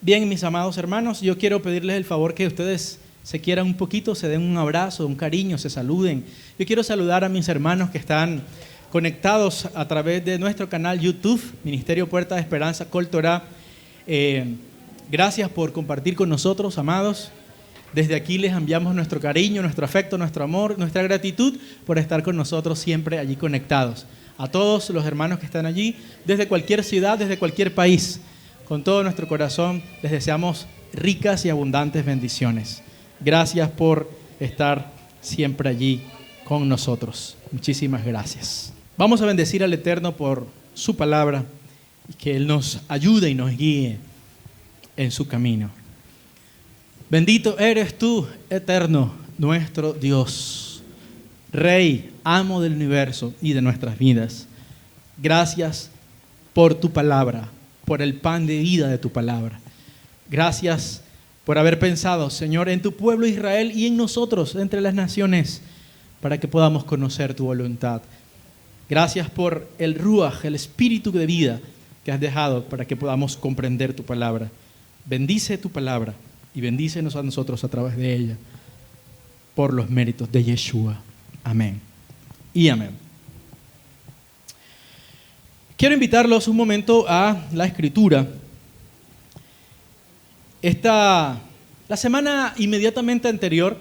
Bien, mis amados hermanos, yo quiero pedirles el favor que ustedes se quieran un poquito, se den un abrazo, un cariño, se saluden. Yo quiero saludar a mis hermanos que están conectados a través de nuestro canal YouTube, Ministerio Puerta de Esperanza, Col Torá. Gracias por compartir con nosotros, amados. Desde aquí les enviamos nuestro cariño, nuestro afecto, nuestro amor, nuestra gratitud por estar con nosotros siempre allí conectados. A todos los hermanos que están allí, desde cualquier ciudad, desde cualquier país, con todo nuestro corazón les deseamos ricas y abundantes bendiciones. Gracias por estar siempre allí con nosotros. Muchísimas gracias. Vamos a bendecir al Eterno por su palabra y que Él nos ayude y nos guíe en su camino. Bendito eres tú, Eterno, nuestro Dios, Rey, amo del universo y de nuestras vidas. Gracias por tu palabra, por el pan de vida de tu palabra. Gracias por haber pensado, Señor, en tu pueblo Israel y en nosotros, entre las naciones, para que podamos conocer tu voluntad. Gracias por el Ruach, el espíritu de vida que has dejado para que podamos comprender tu palabra. Bendice tu palabra y bendícenos a nosotros a través de ella, por los méritos de Yeshua. Amén y amén. Quiero invitarlos un momento a la Escritura. La semana inmediatamente anterior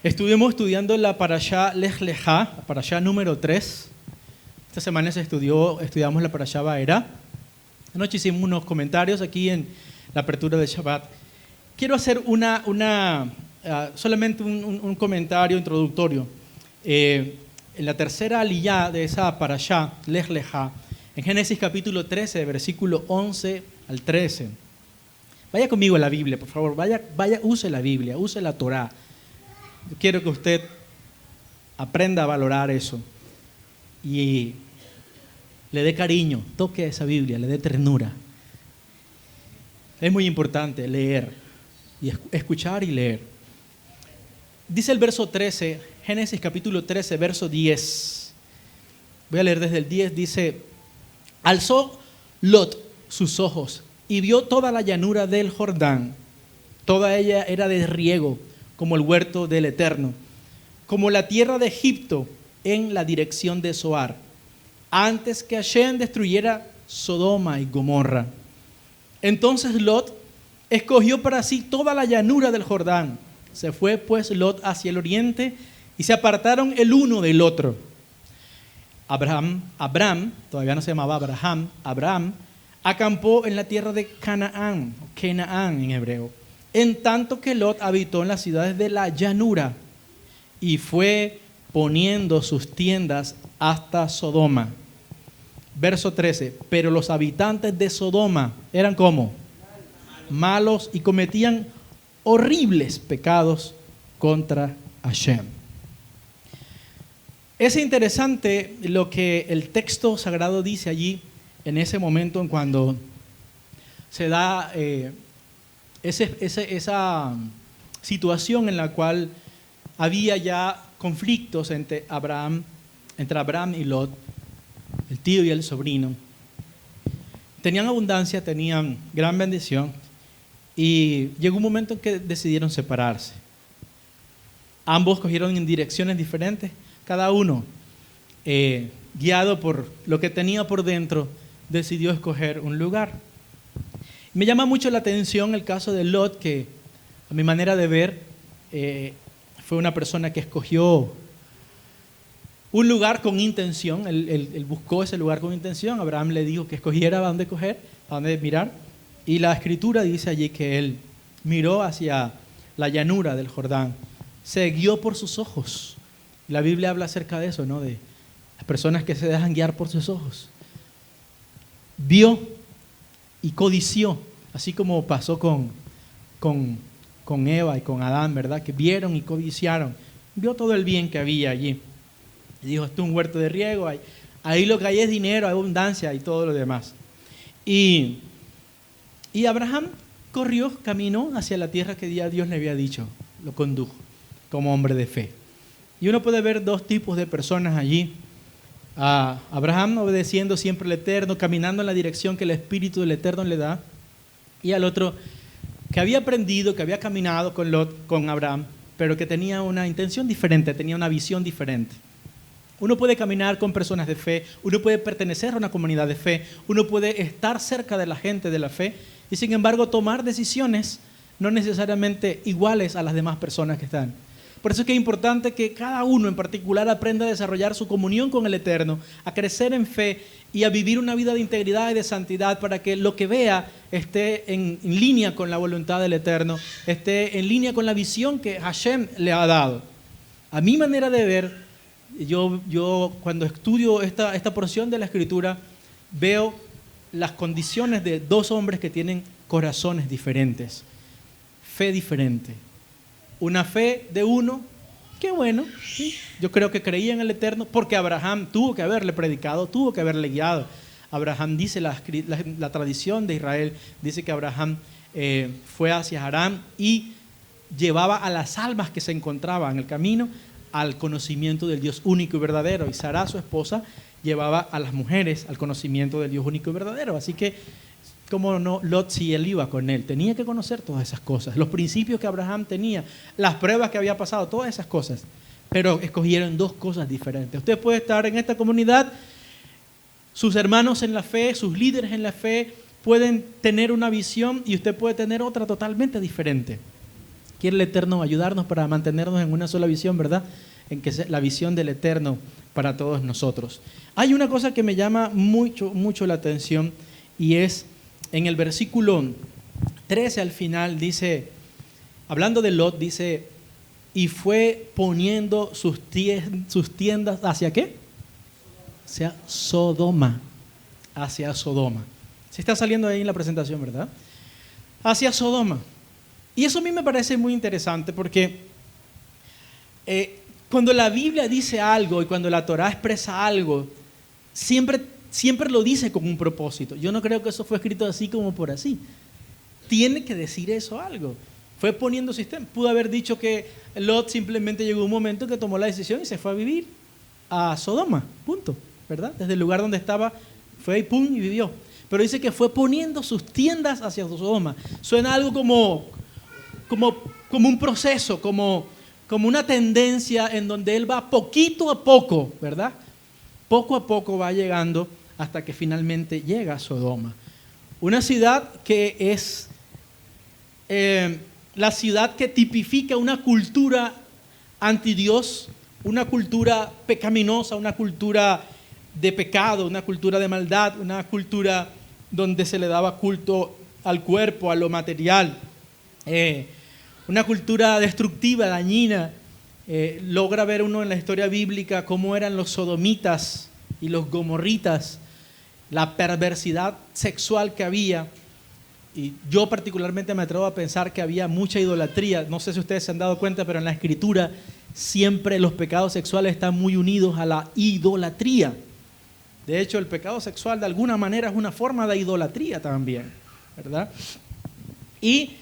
estuvimos estudiando la Parashá Lech Lechá, la Parashá número 3. Esta semana estudiamos la Parashá Vaerá. Anoche hicimos unos comentarios aquí en la apertura del Shabbat. Quiero hacer solamente un comentario introductorio. En la tercera aliyá de esa Parashá Lech Lechá, en Génesis capítulo 13, versículo 11 al 13. Vaya conmigo a la Biblia, por favor. Vaya, use la Biblia, use la Torá. Yo quiero que usted aprenda a valorar eso y le dé cariño, toque a esa Biblia, le dé ternura. Es muy importante leer y escuchar y leer. Dice el verso 13, Génesis capítulo 13, verso 10. Voy a leer desde el 10, dice: alzó Lot sus ojos y vio toda la llanura del Jordán. Toda ella era de riego, como el huerto del Eterno, como la tierra de Egipto en la dirección de Zoar, antes que Hashem destruyera Sodoma y Gomorra. Entonces Lot escogió para sí toda la llanura del Jordán. Se fue pues Lot hacia el oriente y se apartaron el uno del otro. Abraham, todavía no se llamaba Abraham, acampó en la tierra de Canaán en hebreo, en tanto que Lot habitó en las ciudades de la llanura y fue poniendo sus tiendas hasta Sodoma. Verso 13, pero los habitantes de Sodoma eran como malos y cometían horribles pecados contra Hashem. Es interesante lo que el texto sagrado dice allí en ese momento, en cuando se da esa situación en la cual había ya conflictos entre Abraham y Lot, el tío y el sobrino. Tenían abundancia, tenían gran bendición y llegó un momento en que decidieron separarse. Ambos cogieron en direcciones diferentes, cada uno guiado por lo que tenía por dentro, decidió escoger un lugar. Me llama mucho la atención el caso de Lot, que a mi manera de ver fue una persona que escogió un lugar con intención. Él buscó ese lugar con intención. Abraham le dijo que escogiera a dónde coger, a dónde mirar, y la Escritura dice allí que él miró hacia la llanura del Jordán, se guió por sus ojos. La Biblia habla acerca de eso, ¿no? De las personas que se dejan guiar por sus ojos. Vio y codició, así como pasó con Eva y con Adán, ¿verdad? Que vieron y codiciaron. Vio todo el bien que había allí. Y dijo, esto es un huerto de riego, ahí lo que hay es dinero, hay abundancia y todo lo demás. Y Abraham caminó hacia la tierra que Dios le había dicho, lo condujo como hombre de fe. Y uno puede ver dos tipos de personas allí. Abraham obedeciendo siempre al Eterno, caminando en la dirección que el Espíritu del Eterno le da. y al otro que había aprendido, que había caminado con Lot, con Abraham, pero que tenía una intención diferente, tenía una visión diferente. Uno puede caminar con personas de fe, uno puede pertenecer a una comunidad de fe, uno puede estar cerca de la gente de la fe y sin embargo tomar decisiones no necesariamente iguales a las demás personas que están. Por eso es que es importante que cada uno en particular aprenda a desarrollar su comunión con el Eterno, a crecer en fe y a vivir una vida de integridad y de santidad para que lo que vea esté en línea con la voluntad del Eterno, esté en línea con la visión que Hashem le ha dado. A mi manera de ver, yo cuando estudio esta porción de la Escritura, veo las condiciones de dos hombres que tienen corazones diferentes, fe diferente. Una fe de uno, qué bueno, ¿sí? Yo creo que creía en el Eterno, porque Abraham tuvo que haberle predicado, tuvo que haberle guiado. Abraham dice, la tradición de Israel dice que Abraham fue hacia Harán y llevaba a las almas que se encontraban en el camino al conocimiento del Dios único y verdadero. Y Sara, su esposa, llevaba a las mujeres al conocimiento del Dios único y verdadero. Así que, como no, Lot, si él iba con él, tenía que conocer todas esas cosas, los principios que Abraham tenía, las pruebas que había pasado, todas esas cosas. Pero escogieron dos cosas diferentes. Usted puede estar en esta comunidad, sus hermanos en la fe, sus líderes en la fe, pueden tener una visión y usted puede tener otra totalmente diferente. Quiere el Eterno ayudarnos para mantenernos en una sola visión, ¿verdad? En que sea la visión del Eterno para todos nosotros. Hay una cosa que me llama mucho la atención y es en el versículo 13 al final dice, hablando de Lot, dice, y fue poniendo sus tiendas ¿hacia qué? Hacia Sodoma. Hacia Sodoma. Se está saliendo ahí en la presentación, ¿verdad? Hacia Sodoma. Y eso a mí me parece muy interesante porque cuando la Biblia dice algo y cuando la Torá expresa algo, siempre lo dice con un propósito. Yo no creo que eso fue escrito así como por así. Tiene que decir eso algo. Fue poniendo sistema. Pudo haber dicho que Lot simplemente llegó un momento que tomó la decisión y se fue a vivir a Sodoma, punto, ¿verdad? Desde el lugar donde estaba, fue ahí, pum, y vivió. Pero dice que fue poniendo sus tiendas hacia Sodoma. Suena algo como un proceso, como una tendencia en donde él va poquito a poco, ¿verdad? Poco a poco va llegando hasta que finalmente llega a Sodoma. Una ciudad que es la ciudad que tipifica una cultura antidios, una cultura pecaminosa, una cultura de pecado, una cultura de maldad, una cultura donde se le daba culto al cuerpo, a lo material, una cultura destructiva, dañina. Logra ver uno en la historia bíblica cómo eran los sodomitas y los gomorritas, la perversidad sexual que había. Y yo particularmente me atrevo a pensar que había mucha idolatría. No sé si ustedes se han dado cuenta, pero en la Escritura siempre los pecados sexuales están muy unidos a la idolatría. De hecho, el pecado sexual de alguna manera es una forma de idolatría también, ¿verdad? Y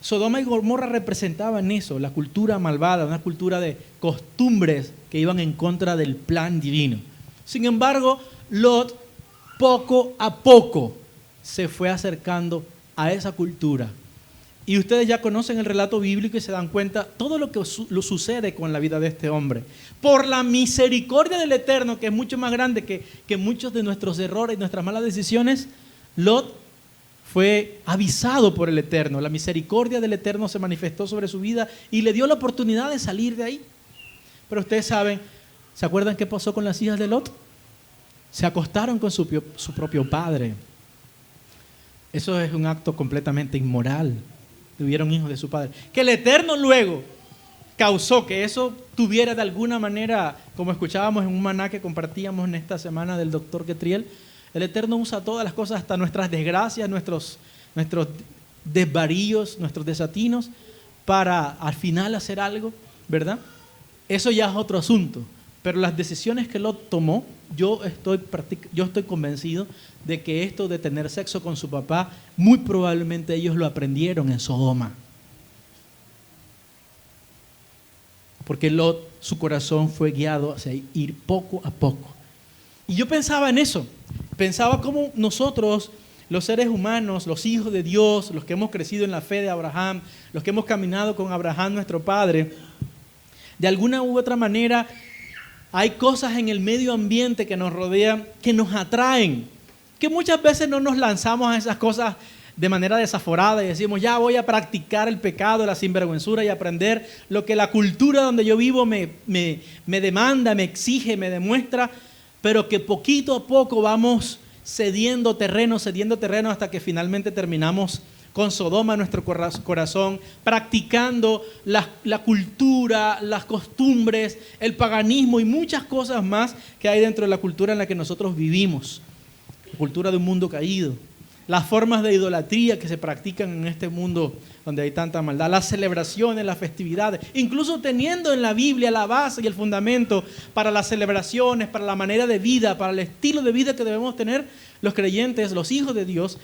Sodoma y Gomorra representaban eso, la cultura malvada, una cultura de costumbres que iban en contra del plan divino. Sin embargo, Lot poco a poco se fue acercando a esa cultura. Y ustedes ya conocen el relato bíblico y se dan cuenta todo lo que sucede con la vida de este hombre. Por la misericordia del Eterno, que es mucho más grande que muchos de nuestros errores y nuestras malas decisiones, Lot fue avisado por el Eterno. La misericordia del Eterno se manifestó sobre su vida y le dio la oportunidad de salir de ahí. Pero ustedes saben, ¿se acuerdan qué pasó con las hijas de Lot? Se acostaron con su propio padre. Eso es un acto completamente inmoral. Tuvieron hijos de su padre. Que el Eterno luego causó que eso tuviera de alguna manera, como escuchábamos en un maná que compartíamos en esta semana del doctor Ketriel, el Eterno usa todas las cosas, hasta nuestras desgracias, nuestros desvaríos, nuestros desatinos, para al final hacer algo, ¿verdad? Eso ya es otro asunto. Pero las decisiones que Lot tomó, yo estoy convencido de que esto de tener sexo con su papá, muy probablemente ellos lo aprendieron en Sodoma. Porque Lot, su corazón fue guiado hacia ir poco a poco. Y yo pensaba en eso. Pensaba cómo nosotros los seres humanos, los hijos de Dios, los que hemos crecido en la fe de Abraham, los que hemos caminado con Abraham nuestro padre, de alguna u otra manera hay cosas en el medio ambiente que nos rodean, que nos atraen, que muchas veces no nos lanzamos a esas cosas de manera desaforada y decimos, ya voy a practicar el pecado, la sinvergüenzura y aprender lo que la cultura donde yo vivo me demanda, me exige, me demuestra, pero que poquito a poco vamos cediendo terreno hasta que finalmente terminamos con Sodoma en nuestro corazón, practicando la cultura, las costumbres, el paganismo y muchas cosas más que hay dentro de la cultura en la que nosotros vivimos, la cultura de un mundo caído. Las formas de idolatría que se practican en este mundo donde hay tanta maldad, las celebraciones, las festividades, incluso teniendo en la Biblia la base y el fundamento para las celebraciones, para la manera de vida, para el estilo de vida que debemos tener los creyentes, los hijos de Dios,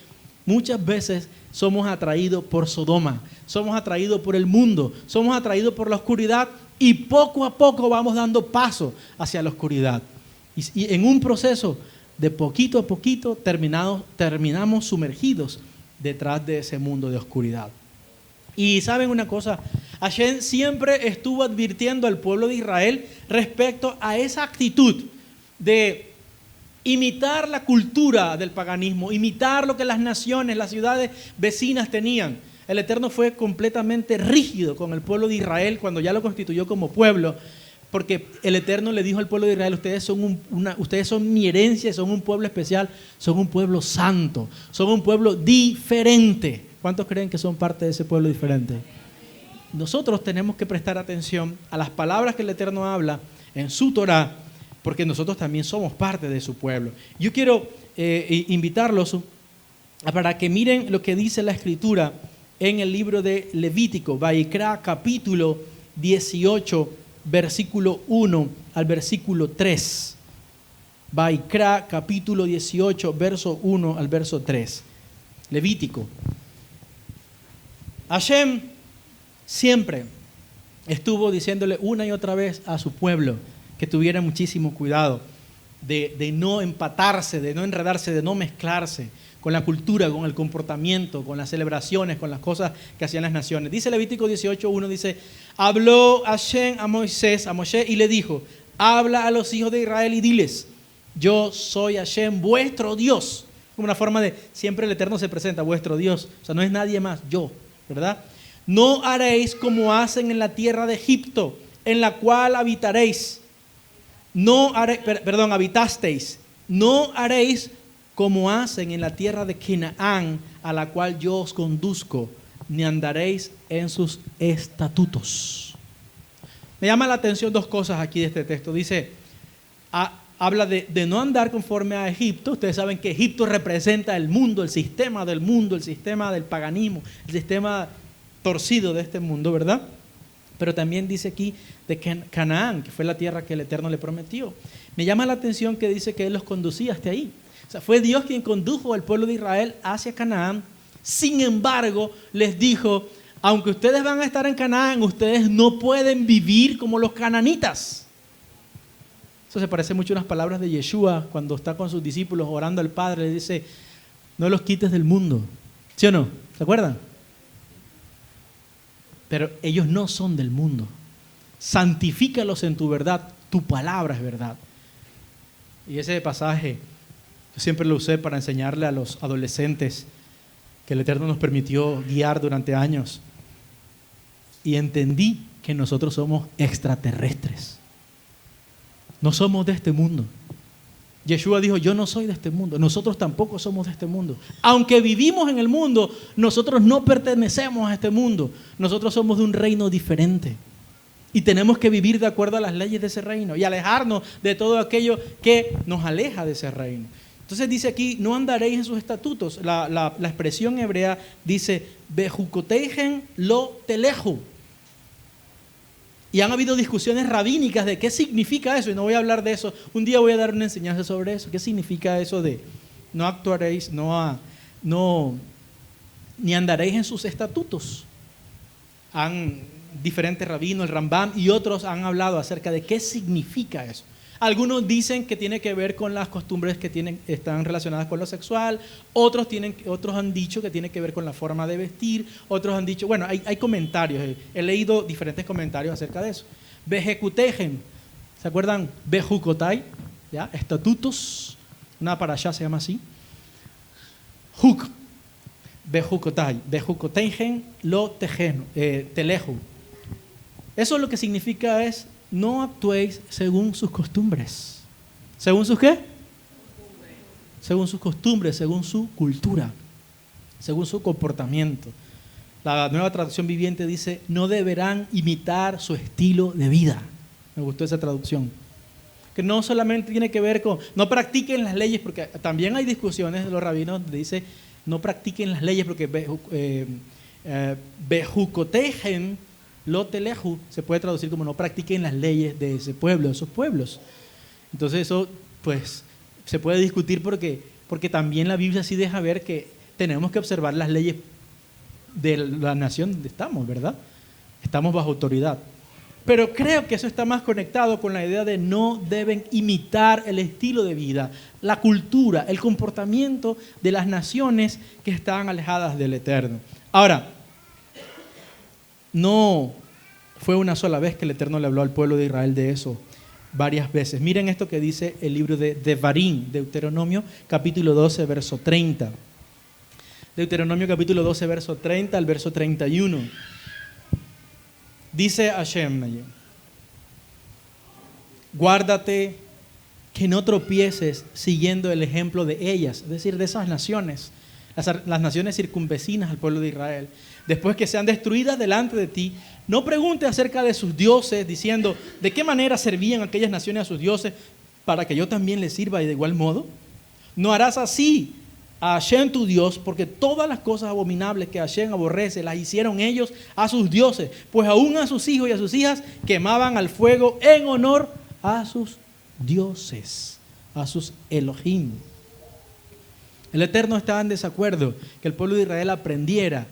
muchas veces somos atraídos por Sodoma, somos atraídos por el mundo, somos atraídos por la oscuridad y poco a poco vamos dando paso hacia la oscuridad. Y en un proceso de poquito a poquito terminamos sumergidos detrás de ese mundo de oscuridad. Y saben una cosa, Hashem siempre estuvo advirtiendo al pueblo de Israel respecto a esa actitud de imitar la cultura del paganismo, imitar lo que las naciones, las ciudades vecinas tenían. El Eterno fue completamente rígido con el pueblo de Israel cuando ya lo constituyó como pueblo, porque el Eterno le dijo al pueblo de Israel, ustedes son mi herencia, son un pueblo especial, son un pueblo santo, son un pueblo diferente. ¿Cuántos creen que son parte de ese pueblo diferente? Nosotros tenemos que prestar atención a las palabras que el Eterno habla en su Torah, porque nosotros también somos parte de su pueblo. Yo quiero invitarlos para que miren lo que dice la Escritura en el libro de Levítico, Vayikra capítulo 18, versículo 1 al versículo 3. Vayikra capítulo 18, verso 1 al verso 3. Levítico. Hashem siempre estuvo diciéndole una y otra vez a su pueblo que tuviera muchísimo cuidado de no empatarse, de no enredarse, de no mezclarse con la cultura, con el comportamiento, con las celebraciones, con las cosas que hacían las naciones. Dice Levítico 18:1, dice, habló Hashem a Moisés, a Moshe, y le dijo, habla a los hijos de Israel y diles, yo soy Hashem, vuestro Dios. Como una forma de, siempre el Eterno se presenta, vuestro Dios. O sea, no es nadie más, yo, ¿verdad? No haréis como hacen en la tierra de Egipto, en la cual habitasteis. No habitasteis. No haréis como hacen en la tierra de Canaán, a la cual yo os conduzco, ni andaréis en sus estatutos. Me llama la atención dos cosas aquí de este texto. Dice, habla de no andar conforme a Egipto. Ustedes saben que Egipto representa el mundo, el sistema del mundo, el sistema del paganismo, el sistema torcido de este mundo, ¿verdad? Pero también dice aquí de Canaán, que fue la tierra que el Eterno le prometió. Me llama la atención que dice que Él los conducía hasta ahí. O sea, fue Dios quien condujo al pueblo de Israel hacia Canaán. Sin embargo, les dijo, aunque ustedes van a estar en Canaán, ustedes no pueden vivir como los cananitas. Eso se parece mucho a unas palabras de Yeshua cuando está con sus discípulos orando al Padre. Le dice, no los quites del mundo. ¿Sí o no? ¿Se acuerdan? Pero ellos no son del mundo. Santifícalos en tu verdad. Tu palabra es verdad. Y ese pasaje yo siempre lo usé para enseñarle a los adolescentes que el Eterno nos permitió guiar durante años. Y entendí que nosotros somos extraterrestres. No somos de este mundo. Yeshua dijo, yo no soy de este mundo. Nosotros tampoco somos de este mundo. Aunque vivimos en el mundo, nosotros no pertenecemos a este mundo. Nosotros somos de un reino diferente. Y tenemos que vivir de acuerdo a las leyes de ese reino y alejarnos de todo aquello que nos aleja de ese reino. Entonces dice aquí, no andaréis en sus estatutos. La expresión hebrea dice, Bejukoteigen lo teleju. Y han habido discusiones rabínicas de qué significa eso, y no voy a hablar de eso. Un día voy a dar una enseñanza sobre eso. ¿Qué significa eso de no actuaréis, ni andaréis en sus estatutos? Diferentes rabinos, el Rambam y otros han hablado acerca de qué significa eso. Algunos dicen que tiene que ver con las costumbres que están relacionadas con lo sexual, otros han dicho que tiene que ver con la forma de vestir, otros han dicho, bueno, hay comentarios, he leído diferentes comentarios acerca de eso. Vejecutegen, ¿se acuerdan? Bejucotai, ¿ya? Estatutos, una parashá se llama así. Juk, bejucotai, bejukoteigen lo teleju. Eso lo que significa es, no actuéis según sus costumbres. ¿Según sus qué? Según sus costumbres, según su cultura, según su comportamiento. La Nueva Traducción Viviente dice, no deberán imitar su estilo de vida. Me gustó esa traducción. Que no solamente tiene que ver con, no practiquen las leyes, porque también hay discusiones de los rabinos donde dice, no practiquen las leyes, porque bejucotejen lo teleju se puede traducir como no practiquen las leyes de ese pueblo, de esos pueblos. Entonces eso pues se puede discutir porque también la Biblia sí deja ver que tenemos que observar las leyes de la nación donde estamos, ¿verdad? Estamos bajo autoridad. Pero creo que eso está más conectado con la idea de no deben imitar el estilo de vida, la cultura, el comportamiento de las naciones que están alejadas del Eterno. Ahora, no fue una sola vez que el Eterno le habló al pueblo de Israel de eso, varias veces. Miren esto que dice el libro de Devarim, Deuteronomio, capítulo 12, verso 30. Deuteronomio, capítulo 12, verso 30 al verso 31. Dice Hashem, guárdate que no tropieces siguiendo el ejemplo de ellas, es decir, de esas naciones, las naciones circunvecinas al pueblo de Israel. Después que sean destruidas delante de ti, no preguntes acerca de sus dioses, diciendo, ¿de qué manera servían aquellas naciones a sus dioses para que yo también les sirva y de igual modo? No harás así a Hashem tu Dios, porque todas las cosas abominables que Hashem aborrece las hicieron ellos a sus dioses, pues aún a sus hijos y a sus hijas quemaban al fuego en honor a sus dioses, a sus Elohim. El Eterno estaba en desacuerdo que el pueblo de Israel aprendiera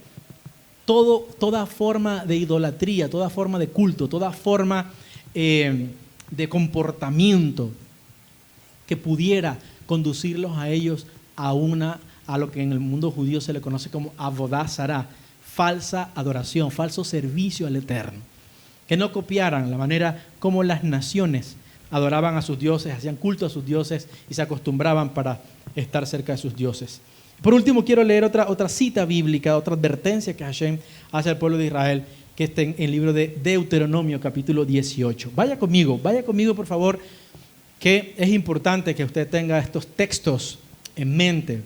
toda forma de idolatría, toda forma de culto, toda forma de comportamiento que pudiera conducirlos a ellos a lo que en el mundo judío se le conoce como Avodah Zará, falsa adoración, falso servicio al Eterno. Que no copiaran la manera como las naciones adoraban a sus dioses, hacían culto a sus dioses y se acostumbraban para estar cerca de sus dioses. Por último, quiero leer otra cita bíblica, otra advertencia que Hashem hace al pueblo de Israel, que está en el libro de Deuteronomio, capítulo 18. Vaya conmigo, por favor, que es importante que usted tenga estos textos en mente.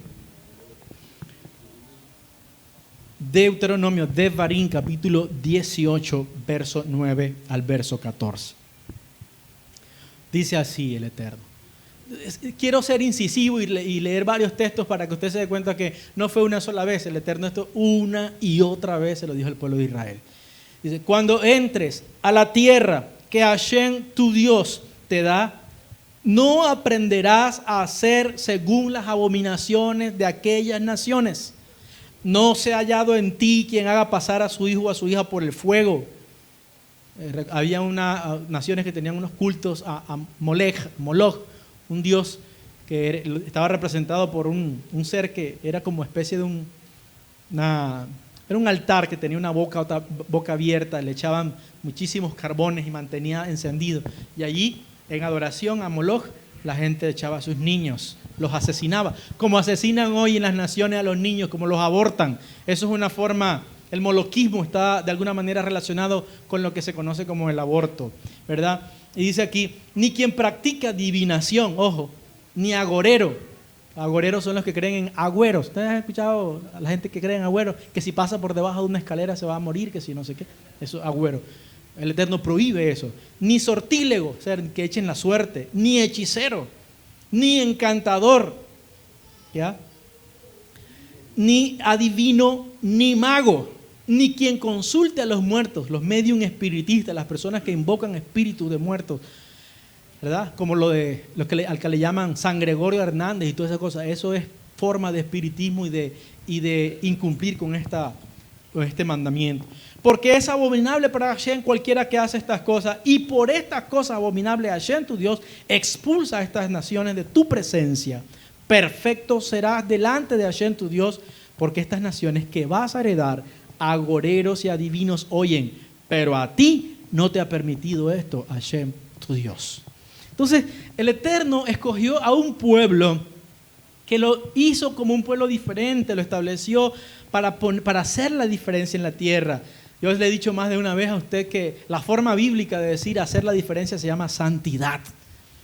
Deuteronomio, Devarim, capítulo 18, verso 9 al verso 14. Dice así el Eterno. Quiero ser incisivo y leer varios textos para que usted se dé cuenta que no fue una sola vez. El Eterno esto una y otra vez se lo dijo al pueblo de Israel. Dice, cuando entres a la tierra que Hashem tu Dios te da, no aprenderás a hacer según las abominaciones de aquellas naciones. No se ha hallado en ti quien haga pasar a su hijo o a su hija por el fuego. Había naciones que tenían unos cultos a Moloch, un dios que estaba representado por un ser que era como especie de era un altar que tenía una boca abierta, le echaban muchísimos carbones y mantenía encendido. Y allí, en adoración a Moloch, la gente echaba a sus niños, los asesinaba, como asesinan hoy en las naciones a los niños, como los abortan. Eso es una forma, el moloquismo está de alguna manera relacionado con lo que se conoce como el aborto, ¿verdad? Y dice aquí, ni quien practica adivinación, ojo, ni agorero. Agoreros son los que creen en agüeros. ¿Ustedes han escuchado a la gente que cree en agüeros? Que si pasa por debajo de una escalera se va a morir, que si no sé qué. Eso es agüero. El Eterno prohíbe eso. Ni sortílego, o sea, que echen la suerte. Ni hechicero. Ni encantador. ¿Ya? Ni adivino, ni mago. Ni quien consulte a los muertos, los medium espiritistas, las personas que invocan espíritus de muertos, ¿verdad? Como al que le llaman San Gregorio Hernández y todas esas cosas. Eso es forma de espiritismo y de incumplir con esta o este mandamiento. Porque es abominable para Hashem cualquiera que hace estas cosas, y por estas cosas abominables Hashem, tu Dios, expulsa a estas naciones de tu presencia. Perfecto serás delante de Hashem, tu Dios, porque estas naciones que vas a heredar, agoreros y adivinos oyen, pero a ti no te ha permitido esto, Hashem, tu Dios. Entonces, el Eterno escogió a un pueblo que lo hizo como un pueblo diferente, lo estableció para hacer la diferencia en la tierra. Yo le he dicho más de una vez a usted que la forma bíblica de decir hacer la diferencia se llama santidad.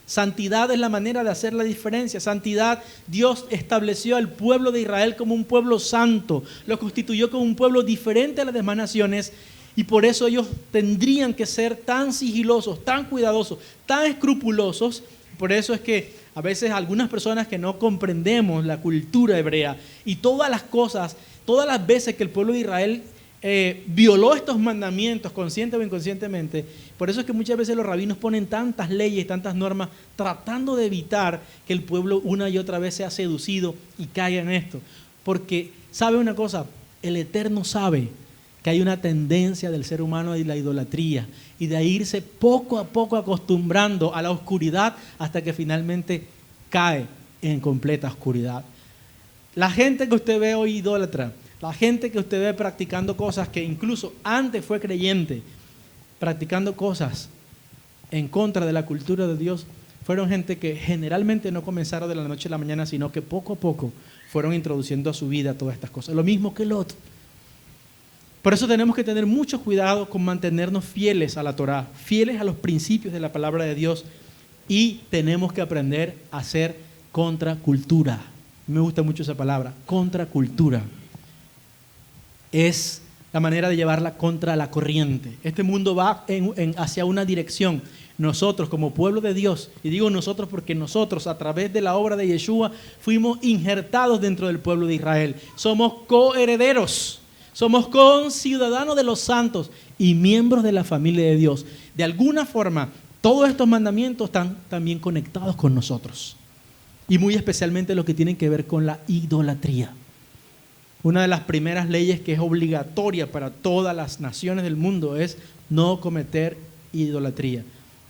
Santidad es la manera de hacer la diferencia. Santidad, Dios estableció al pueblo de Israel como un pueblo santo, lo constituyó como un pueblo diferente a las demás naciones, y por eso ellos tendrían que ser tan sigilosos, tan cuidadosos, tan escrupulosos. Por eso es que a veces algunas personas que no comprendemos la cultura hebrea y todas las cosas, todas las veces que el pueblo de Israel violó estos mandamientos consciente o inconscientemente, por eso es que muchas veces los rabinos ponen tantas leyes, tantas normas, tratando de evitar que el pueblo una y otra vez sea seducido y caiga en esto. Porque sabe una cosa, el Eterno sabe que hay una tendencia del ser humano de la idolatría y de irse poco a poco acostumbrando a la oscuridad hasta que finalmente cae en completa oscuridad. La gente que usted ve hoy idólatra, la gente que usted ve practicando cosas que incluso antes fue creyente, practicando cosas en contra de la cultura de Dios, fueron gente que generalmente no comenzaron de la noche a la mañana, sino que poco a poco fueron introduciendo a su vida todas estas cosas. Lo mismo que Lot. Por eso tenemos que tener mucho cuidado con mantenernos fieles a la Torá, fieles a los principios de la palabra de Dios, y tenemos que aprender a ser contracultura. Me gusta mucho esa palabra, contracultura. Es la manera de llevarla contra la corriente. Este mundo va hacia una dirección. Nosotros como pueblo de Dios, y digo nosotros porque nosotros a través de la obra de Yeshua fuimos injertados dentro del pueblo de Israel. Somos coherederos, somos conciudadanos de los santos y miembros de la familia de Dios. De alguna forma, todos estos mandamientos están también conectados con nosotros. Y muy especialmente los que tienen que ver con la idolatría. Una de las primeras leyes que es obligatoria para todas las naciones del mundo es no cometer idolatría.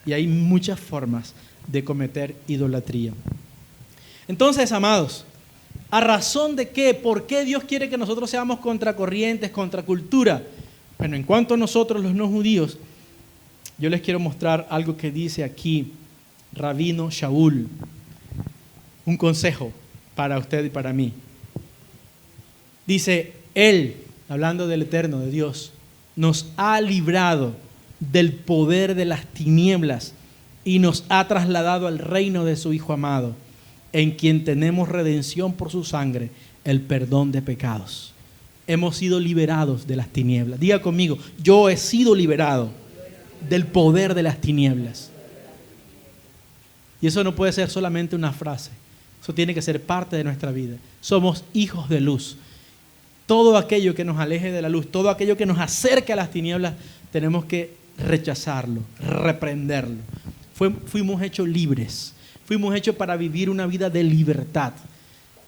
Y hay muchas formas de cometer idolatría. Entonces, amados, ¿a razón de qué? ¿Por qué Dios quiere que nosotros seamos contracorrientes, contracultura? Bueno, en cuanto a nosotros los no judíos, yo les quiero mostrar algo que dice aquí Rabino Shaul. Un consejo para usted y para mí. Dice, Él, hablando del Eterno, de Dios, nos ha librado del poder de las tinieblas y nos ha trasladado al reino de su Hijo amado, en quien tenemos redención por su sangre, el perdón de pecados. Hemos sido liberados de las tinieblas. Diga conmigo, yo he sido liberado del poder de las tinieblas. Y eso no puede ser solamente una frase. Eso tiene que ser parte de nuestra vida. Somos hijos de luz. Todo aquello que nos aleje de la luz, todo aquello que nos acerque a las tinieblas, tenemos que rechazarlo, reprenderlo. Fuimos hechos libres. Fuimos hechos para vivir una vida de libertad.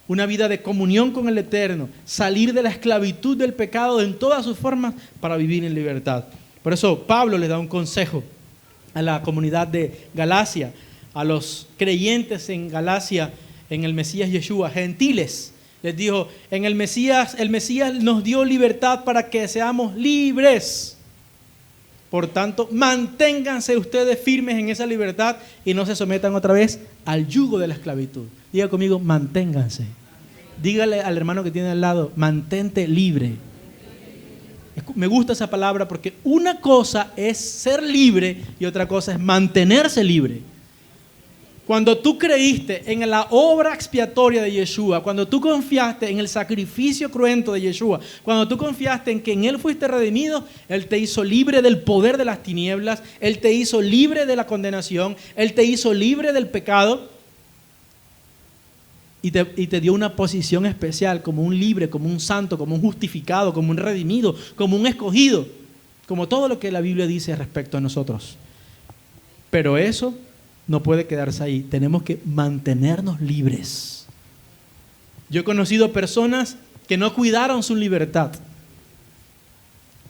Una vida de comunión con el Eterno. Salir de la esclavitud del pecado en todas sus formas para vivir en libertad. Por eso Pablo le da un consejo a la comunidad de Galacia, a los creyentes en Galacia, en el Mesías Yeshua, gentiles. Les dijo, en el Mesías nos dio libertad para que seamos libres. Por tanto, manténganse ustedes firmes en esa libertad y no se sometan otra vez al yugo de la esclavitud. Diga conmigo, manténganse. Dígale al hermano que tiene al lado, mantente libre. Me gusta esa palabra porque una cosa es ser libre y otra cosa es mantenerse libre. Cuando tú creíste en la obra expiatoria de Yeshua, cuando tú confiaste en el sacrificio cruento de Yeshua, cuando tú confiaste en que en Él fuiste redimido, Él te hizo libre del poder de las tinieblas, Él te hizo libre de la condenación, Él te hizo libre del pecado y te dio una posición especial como un libre, como un santo, como un justificado, como un redimido, como un escogido, como todo lo que la Biblia dice respecto a nosotros. Pero eso no puede quedarse ahí. Tenemos que mantenernos libres. Yo he conocido personas que no cuidaron su libertad.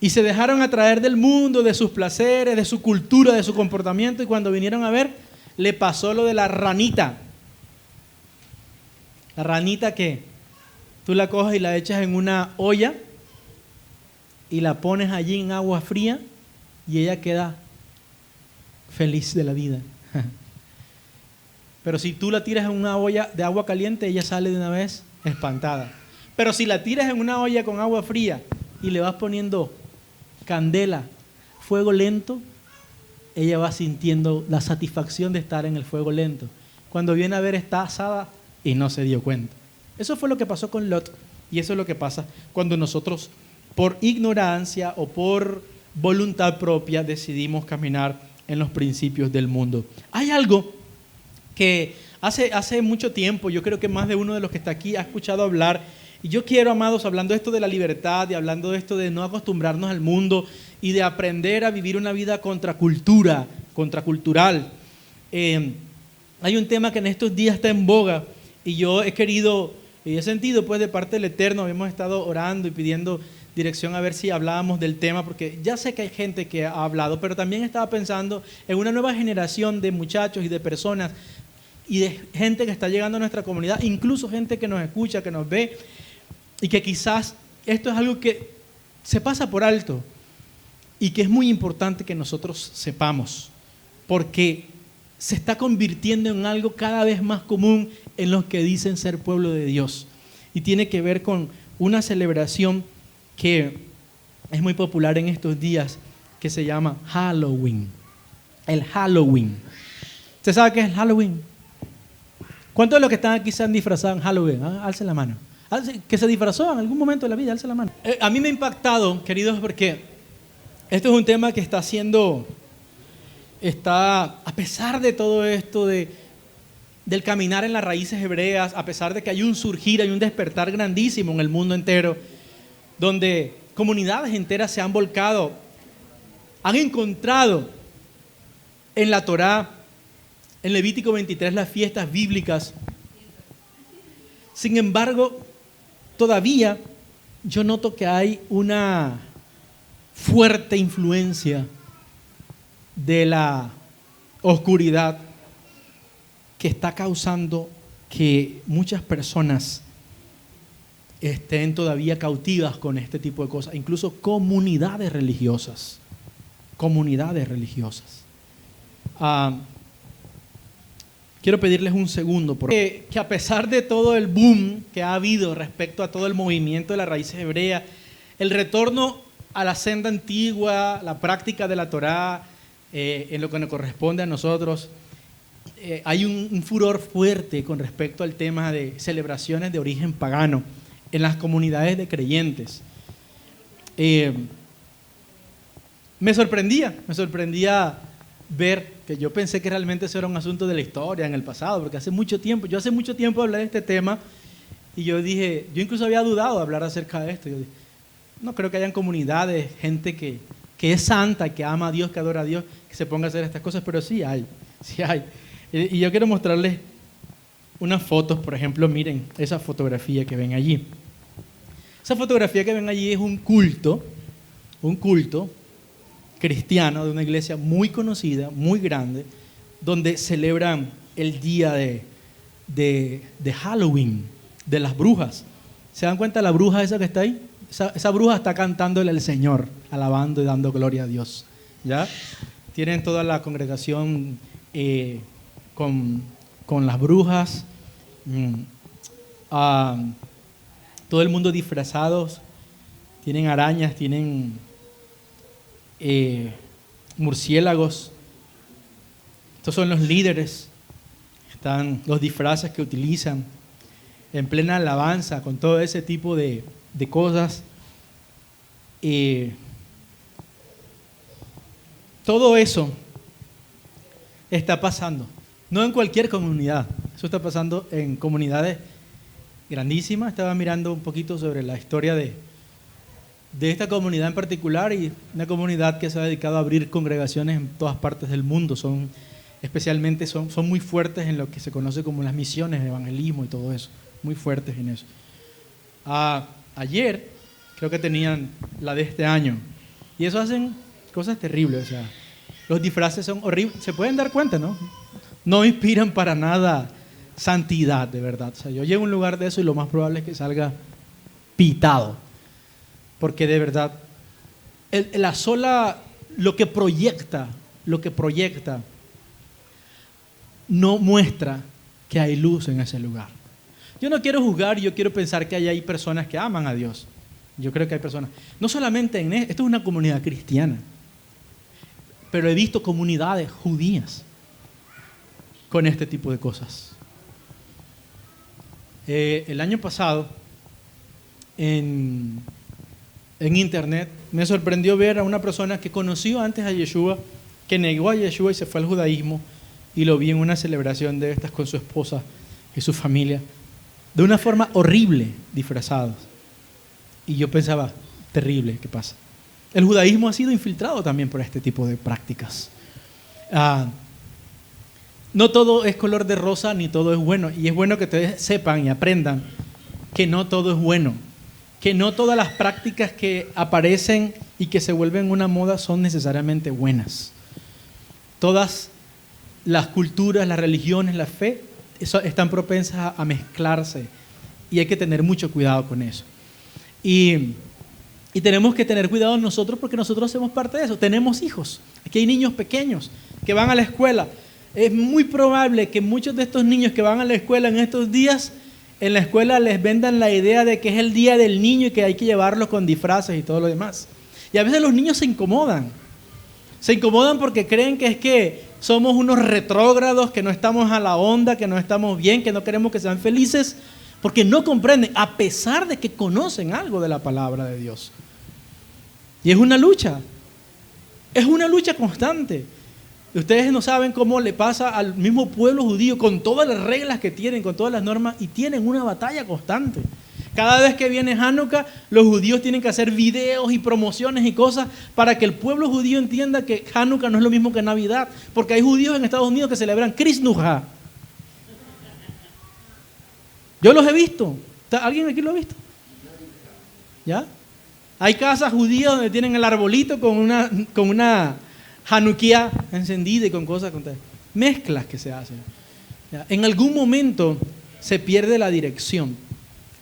Y se dejaron atraer del mundo, de sus placeres, de su cultura, de su comportamiento. Y cuando vinieron a ver, le pasó lo de la ranita. La ranita que tú la coges y la echas en una olla y la pones allí en agua fría y ella queda feliz de la vida. Pero si tú la tiras en una olla de agua caliente, ella sale de una vez espantada. Pero si la tiras en una olla con agua fría y le vas poniendo candela, fuego lento, ella va sintiendo la satisfacción de estar en el fuego lento. Cuando viene a ver, está asada y no se dio cuenta. Eso fue lo que pasó con Lot, y eso es lo que pasa cuando nosotros, por ignorancia o por voluntad propia, decidimos caminar en los principios del mundo. Hay algo que hace mucho tiempo, yo creo que más de uno de los que está aquí ha escuchado hablar. Y yo quiero, amados, hablando de esto de la libertad y hablando de esto de no acostumbrarnos al mundo y de aprender a vivir una vida contracultural. Hay un tema que en estos días está en boga y yo he querido, y he sentido pues de parte del Eterno, hemos estado orando y pidiendo dirección a ver si hablábamos del tema, porque ya sé que hay gente que ha hablado, pero también estaba pensando en una nueva generación de muchachos y de personas y de gente que está llegando a nuestra comunidad, incluso gente que nos escucha, que nos ve, y que quizás esto es algo que se pasa por alto y que es muy importante que nosotros sepamos, porque se está convirtiendo en algo cada vez más común en los que dicen ser pueblo de Dios. Y tiene que ver con una celebración que es muy popular en estos días, que se llama Halloween. El Halloween. ¿Usted sabe qué es el Halloween? ¿Cuántos de los que están aquí se han disfrazado en Halloween? Alce la mano. Que se disfrazó en algún momento de la vida, alce la mano. A mí me ha impactado, queridos, porque esto es un tema que está, a pesar de todo esto, del caminar en las raíces hebreas, a pesar de que hay un surgir, hay un despertar grandísimo en el mundo entero, donde comunidades enteras se han volcado, han encontrado en la Torá, en Levítico 23, las fiestas bíblicas. Sin embargo, todavía yo noto que hay una fuerte influencia de la oscuridad que está causando que muchas personas estén todavía cautivas con este tipo de cosas, incluso comunidades religiosas. Quiero pedirles un segundo, porque que a pesar de todo el boom que ha habido respecto a todo el movimiento de las raíces hebreas, el retorno a la senda antigua, la práctica de la Torá, en lo que nos corresponde a nosotros, hay un furor fuerte con respecto al tema de celebraciones de origen pagano en las comunidades de creyentes. Me sorprendía ver que yo pensé que realmente eso era un asunto de la historia en el pasado, porque hace mucho tiempo hablé de este tema y yo dije, yo incluso había dudado de hablar acerca de esto. Yo dije, no creo que hayan comunidades, gente que es santa, que ama a Dios, que adora a Dios, que se ponga a hacer estas cosas, pero sí hay. Y yo quiero mostrarles unas fotos, por ejemplo, miren esa fotografía que ven allí. Esa fotografía que ven allí es un culto cristiano de una iglesia muy conocida, muy grande, donde celebran el día de Halloween, de las brujas. ¿Se dan cuenta la bruja esa que está ahí? Esa bruja está cantándole al Señor, alabando y dando gloria a Dios. ¿Ya? Tienen toda la congregación con las brujas, todo el mundo disfrazados, tienen arañas, tienen murciélagos. Estos son los líderes, están los disfraces que utilizan en plena alabanza con todo ese tipo de cosas. Todo eso está pasando, no en cualquier comunidad, eso está pasando en comunidades grandísimas. Estaba mirando un poquito sobre la historia de esta comunidad en particular, y una comunidad que se ha dedicado a abrir congregaciones en todas partes del mundo. Son muy fuertes en lo que se conoce como las misiones, el evangelismo y todo eso, muy fuertes en eso. Ayer, creo que tenían la de este año, Y eso hacen cosas terribles, o sea, los disfraces son horribles, se pueden dar cuenta, ¿no? No inspiran para nada santidad, de verdad. O sea, yo llego a un lugar de eso y lo más probable es que salga pitado, porque de verdad, lo que proyecta, no muestra que hay luz en ese lugar. Yo no quiero juzgar, yo quiero pensar que hay personas que aman a Dios. Yo creo que hay personas, no solamente esto es una comunidad cristiana, pero he visto comunidades judías con este tipo de cosas. El año pasado, en internet, me sorprendió ver a una persona que conoció antes a Yeshua, que negó a Yeshua y se fue al judaísmo, y lo vi en una celebración de estas con su esposa y su familia, de una forma horrible, disfrazados. Y yo pensaba, terrible, ¿qué pasa? El judaísmo ha sido infiltrado también por este tipo de prácticas. No todo es color de rosa, ni todo es bueno. Y es bueno que ustedes sepan y aprendan que no todo es bueno. Que no todas las prácticas que aparecen y que se vuelven una moda son necesariamente buenas. Todas las culturas, las religiones, la fe, están propensas a mezclarse. Y hay que tener mucho cuidado con eso. Y tenemos que tener cuidado nosotros porque nosotros hacemos parte de eso. Tenemos hijos. Aquí hay niños pequeños que van a la escuela. Es muy probable que muchos de estos niños que van a la escuela en estos días, en la escuela les vendan la idea de que es el día del niño y que hay que llevarlos con disfraces y todo lo demás. Y a veces los niños se incomodan. Se incomodan porque creen que es que somos unos retrógrados, que no estamos a la onda, que no estamos bien, que no queremos que sean felices, porque no comprenden, a pesar de que conocen algo de la palabra de Dios. Y es una lucha constante. Ustedes no saben cómo le pasa al mismo pueblo judío con todas las reglas que tienen, con todas las normas, y tienen una batalla constante. Cada vez que viene Hanukkah, los judíos tienen que hacer videos y promociones y cosas para que el pueblo judío entienda que Hanukkah no es lo mismo que Navidad, porque hay judíos en Estados Unidos que celebran Krishnuha. Yo los he visto. ¿Alguien aquí lo ha visto? ¿Ya? Hay casas judías donde tienen el arbolito con una Hanukkah encendida y con cosas, con mezclas que se hacen. ¿Ya? En algún momento se pierde la dirección.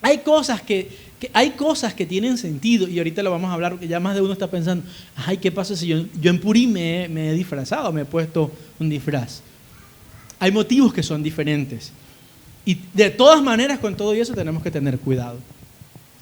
Hay cosas que tienen sentido, y ahorita lo vamos a hablar porque ya más de uno está pensando, ay, ¿qué pasa si yo en Purim me he disfrazado, me he puesto un disfraz? Hay motivos que son diferentes. Y de todas maneras, con todo eso tenemos que tener cuidado.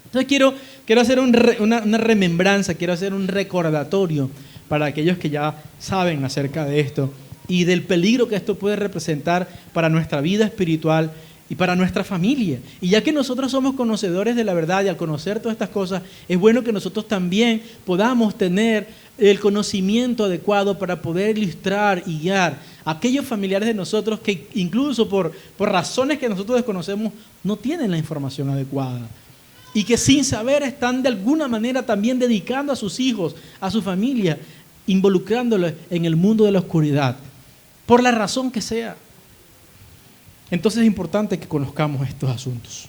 Entonces quiero hacer una remembranza, quiero hacer un recordatorio para aquellos que ya saben acerca de esto y del peligro que esto puede representar para nuestra vida espiritual y para nuestra familia. Y ya que nosotros somos conocedores de la verdad y al conocer todas estas cosas, es bueno que nosotros también podamos tener el conocimiento adecuado para poder ilustrar y guiar a aquellos familiares de nosotros que incluso por razones que nosotros desconocemos no tienen la información adecuada y que sin saber están de alguna manera también dedicando a sus hijos, a su familia, involucrándolos en el mundo de la oscuridad, por la razón que sea. Entonces es importante que conozcamos estos asuntos.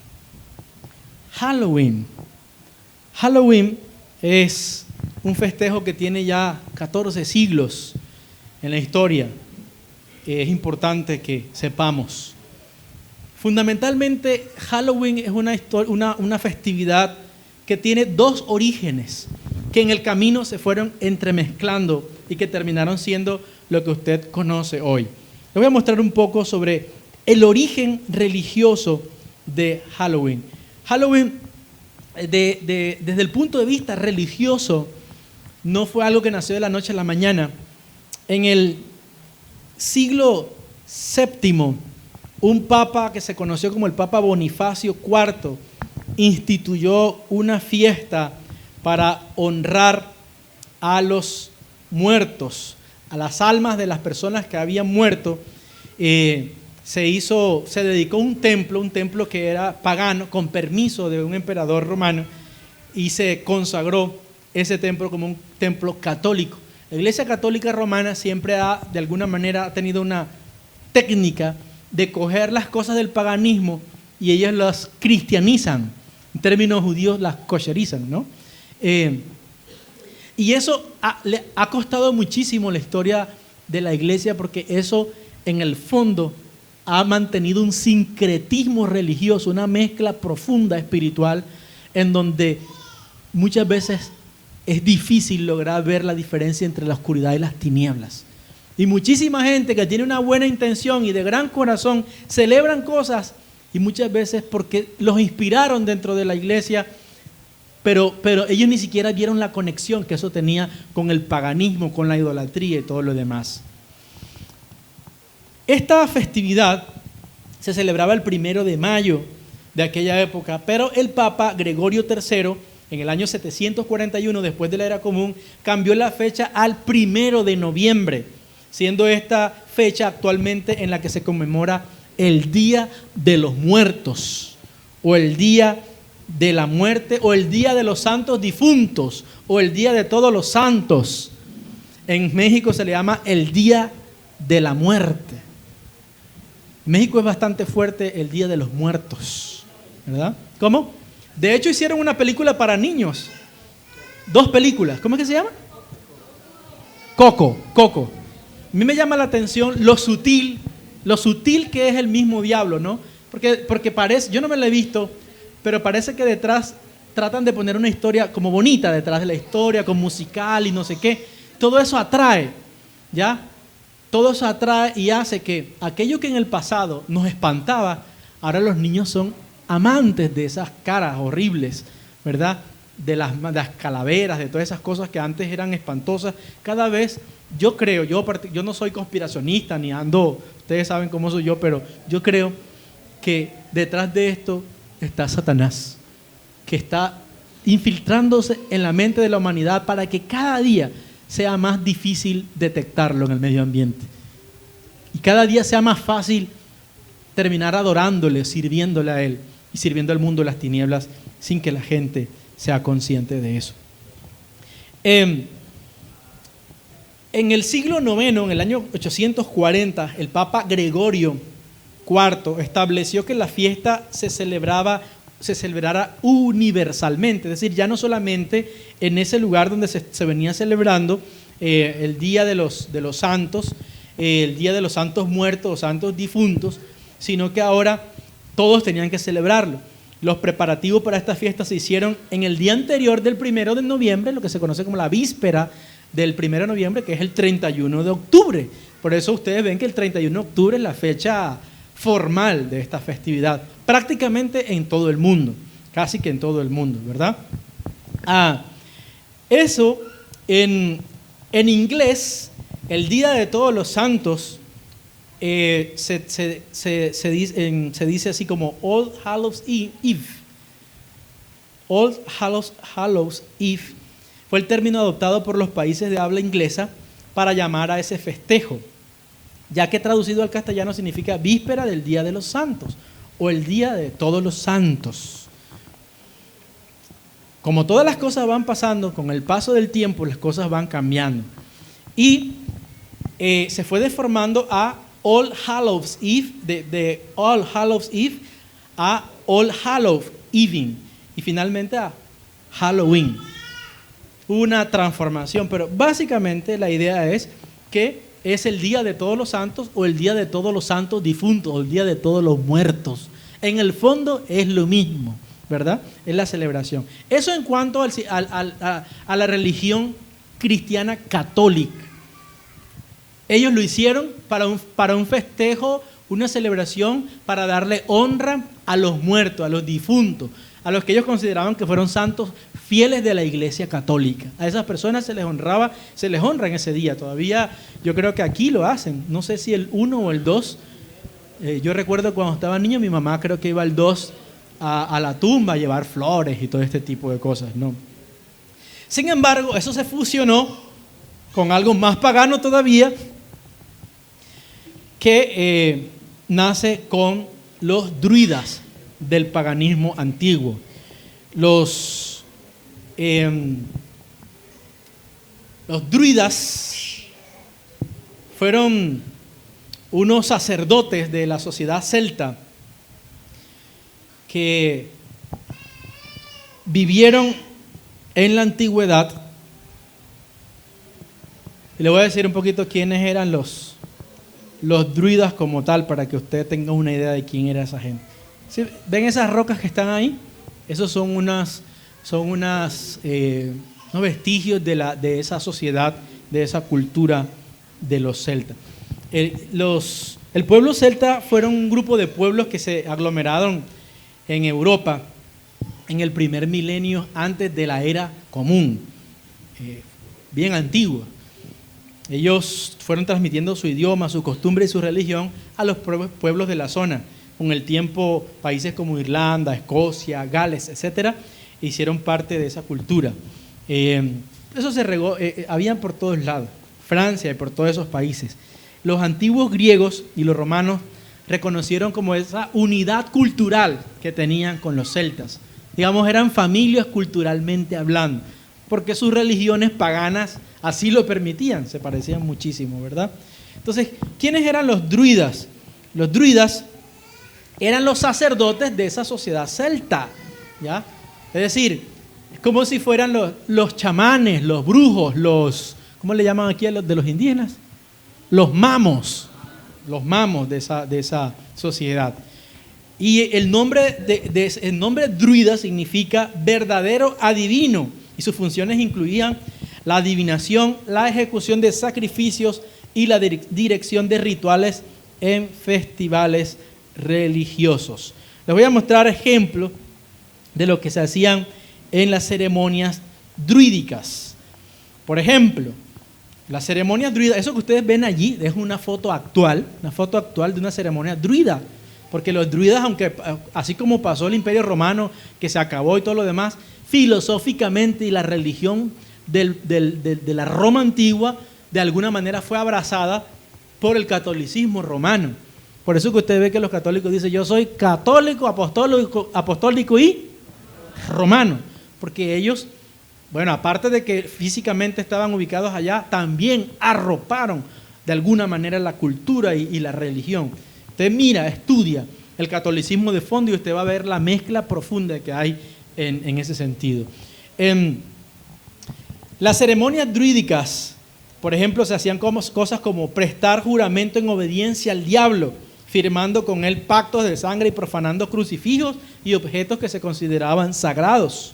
Halloween es un festejo que tiene ya 14 siglos en la historia. Es importante que sepamos. Fundamentalmente, Halloween es una festividad que tiene dos orígenes que en el camino se fueron entremezclando y que terminaron siendo lo que usted conoce hoy. Le voy a mostrar un poco sobre el origen religioso de Halloween. Halloween, desde el punto de vista religioso, no fue algo que nació de la noche a la mañana. En el siglo VII, un papa que se conoció como el Papa Bonifacio IV instituyó una fiesta para honrar a los muertos, a las almas de las personas que habían muerto. Se dedicó un templo que era pagano, con permiso de un emperador romano, y se consagró ese templo como un templo católico. La Iglesia Católica Romana siempre de alguna manera ha tenido una técnica de coger las cosas del paganismo y ellos las cristianizan. En términos judíos las kosherizan, ¿no? Y eso le ha costado muchísimo la historia de la iglesia, porque eso en el fondo ha mantenido un sincretismo religioso, una mezcla profunda espiritual, en donde muchas veces es difícil lograr ver la diferencia entre la oscuridad y las tinieblas. Y muchísima gente que tiene una buena intención y de gran corazón celebran cosas, y muchas veces porque los inspiraron dentro de la iglesia, pero ellos ni siquiera vieron la conexión que eso tenía con el paganismo, con la idolatría y todo lo demás. Esta festividad se celebraba el 1 de mayo de aquella época, pero el Papa Gregorio III, en el año 741 después de la Era Común, cambió la fecha al 1 de noviembre, siendo esta fecha actualmente en la que se conmemora el Día de los Muertos, o el Día de la Muerte, o el Día de los Santos Difuntos, o el Día de Todos los Santos. En México se le llama el Día de la Muerte. En México es bastante fuerte el Día de los Muertos, ¿verdad? ¿Cómo? De hecho hicieron una película para niños, 2 películas. ¿Cómo es que se llama? Coco. A mí me llama la atención lo sutil que es el mismo diablo, ¿no? Porque parece, yo no me lo he visto, pero parece que detrás tratan de poner una historia como bonita detrás de la historia, con musical y no sé qué. Todo eso atrae, ¿ya? Todo eso atrae y hace que aquello que en el pasado nos espantaba, ahora los niños son amantes de esas caras horribles, ¿verdad? De las calaveras, de todas esas cosas que antes eran espantosas. Cada vez, yo creo, yo no soy conspiracionista ni ando, ustedes saben cómo soy yo, pero yo creo que detrás de esto está Satanás, que está infiltrándose en la mente de la humanidad para que cada día sea más difícil detectarlo en el medio ambiente. Y cada día sea más fácil terminar adorándole, sirviéndole a Él y sirviendo al mundo de las tinieblas sin que la gente sea consciente de eso. En el siglo IX, en el año 840, el Papa Gregorio IV estableció que la fiesta se celebrara universalmente, es decir, ya no solamente en ese lugar donde se venía celebrando el Día de los Santos, el Día de los Santos Muertos o Santos Difuntos, sino que ahora todos tenían que celebrarlo. Los preparativos para esta fiesta se hicieron en el día anterior del 1 de noviembre, lo que se conoce como la víspera del 1 de noviembre, que es el 31 de octubre. Por eso ustedes ven que el 31 de octubre es la fecha formal de esta festividad, prácticamente en todo el mundo, casi que en todo el mundo, ¿verdad? Eso en inglés, el Día de Todos los Santos, se dice así como All Hallows Eve. All Hallows Eve fue el término adoptado por los países de habla inglesa para llamar a ese festejo, ya que traducido al castellano significa víspera del Día de los Santos o el Día de Todos los Santos. Como todas las cosas van pasando, con el paso del tiempo las cosas van cambiando. Y se fue deformando a All Hallows Eve, de All Hallows Eve a All Hallows Evening y finalmente a Halloween. Una transformación, pero básicamente la idea es que es el Día de Todos los Santos o el Día de Todos los Santos Difuntos o el Día de Todos los Muertos. En el fondo es lo mismo, ¿verdad? Es la celebración. Eso en cuanto a la religión cristiana católica. Ellos lo hicieron para un festejo, una celebración, para darle honra a los muertos, a los difuntos, a los que ellos consideraban que fueron santos fieles de la Iglesia Católica. A esas personas se les honra en ese día. Todavía yo creo que aquí lo hacen. No sé si el 1 o el 2. Yo recuerdo cuando estaba niño, mi mamá creo que iba el 2 a la tumba a llevar flores y todo este tipo de cosas, ¿no? Sin embargo, eso se fusionó con algo más pagano todavía, que nace con los druidas del paganismo antiguo. Los druidas fueron unos sacerdotes de la sociedad celta que vivieron en la antigüedad Y le voy a decir un poquito quiénes eran los druidas como tal, para que usted tenga una idea de quién era esa gente. ¿Sí? ¿Ven esas rocas que están ahí? Esos son unos vestigios de esa sociedad, de esa cultura de los celtas. El pueblo celta fueron un grupo de pueblos que se aglomeraron en Europa en el primer milenio antes de la era común, bien antigua. Ellos fueron transmitiendo su idioma, su costumbre y su religión a los pueblos de la zona. Con el tiempo, países como Irlanda, Escocia, Gales, etcétera, hicieron parte de esa cultura. Eso se regó, habían por todos lados, Francia y por todos esos países. Los antiguos griegos y los romanos reconocieron como esa unidad cultural que tenían con los celtas. Digamos, eran familias culturalmente hablando, porque sus religiones paganas así lo permitían, se parecían muchísimo, ¿verdad? Entonces, ¿quiénes eran los druidas? Los druidas eran los sacerdotes de esa sociedad celta, ¿ya? Es decir, es como si fueran los chamanes, los brujos, ¿cómo le llaman aquí a los de los indígenas? Los mamos de esa sociedad. Y el nombre druida significa verdadero adivino, y sus funciones incluían la adivinación, la ejecución de sacrificios y la dirección de rituales en festivales religiosos. Les voy a mostrar ejemplos de lo que se hacían en las ceremonias druídicas. Por ejemplo, las ceremonias druidas, eso que ustedes ven allí es una foto actual de una ceremonia druida, porque los druidas, aunque así como pasó el Imperio Romano, que se acabó y todo lo demás, filosóficamente y la religión de la Roma antigua, de alguna manera fue abrazada por el catolicismo romano. Por eso que usted ve que los católicos dicen, yo soy católico, apostólico y romano, porque ellos, bueno, aparte de que físicamente estaban ubicados allá, también arroparon de alguna manera la cultura y la religión. Usted mira, estudia el catolicismo de fondo y usted va a ver la mezcla profunda que hay en ese sentido. Las ceremonias druídicas, por ejemplo, se hacían cosas como prestar juramento en obediencia al diablo, firmando con él pactos de sangre y profanando crucifijos y objetos que se consideraban sagrados.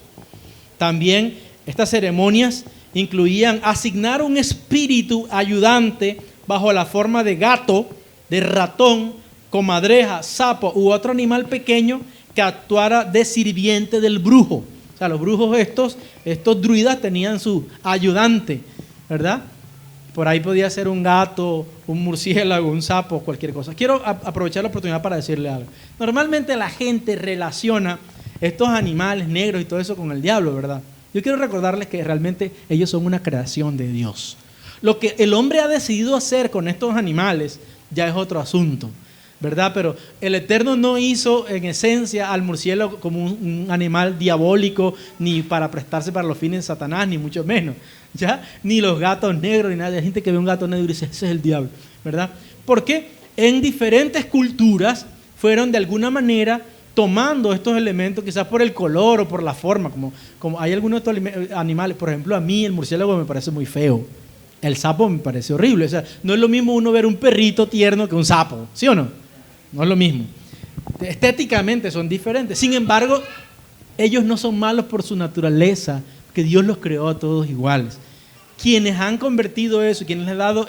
También estas ceremonias incluían asignar un espíritu ayudante bajo la forma de gato, de ratón, comadreja, sapo u otro animal pequeño que actuara de sirviente del brujo. O sea, los brujos estos druidas tenían su ayudante, ¿verdad? Por ahí podía ser un gato, un murciélago, un sapo, cualquier cosa. Quiero aprovechar la oportunidad para decirle algo. Normalmente la gente relaciona estos animales negros y todo eso con el diablo, ¿verdad? Yo quiero recordarles que realmente ellos son una creación de Dios. Lo que el hombre ha decidido hacer con estos animales ya es otro asunto, ¿verdad? Pero el Eterno no hizo en esencia al murciélago como un animal diabólico, ni para prestarse para los fines de Satanás, ni mucho menos, ¿ya? Ni los gatos negros, ni nada. Hay gente que ve un gato negro y dice, ese es el diablo, ¿verdad? Porque en diferentes culturas fueron de alguna manera tomando estos elementos, quizás por el color o por la forma, como hay algunos otros animales. Por ejemplo, a mí el murciélago me parece muy feo. El sapo me parece horrible. O sea, no es lo mismo uno ver un perrito tierno que un sapo, ¿sí o no? No es lo mismo. Estéticamente son diferentes. Sin embargo, ellos no son malos por su naturaleza, que Dios los creó a todos iguales. Quienes han convertido eso, quienes les han dado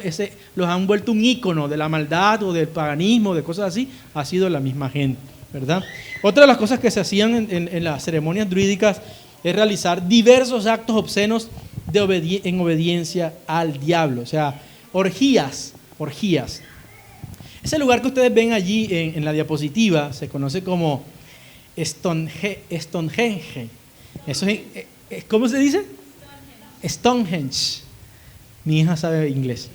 los han vuelto un ícono de la maldad o del paganismo, de cosas así, ha sido la misma gente, ¿verdad? Otra de las cosas que se hacían en las ceremonias druídicas es realizar diversos actos obscenos en obediencia al diablo. O sea, orgías. Ese lugar que ustedes ven allí en la diapositiva se conoce como Stonehenge. Eso es, ¿cómo se dice? Stonehenge. Mi hija sabe inglés.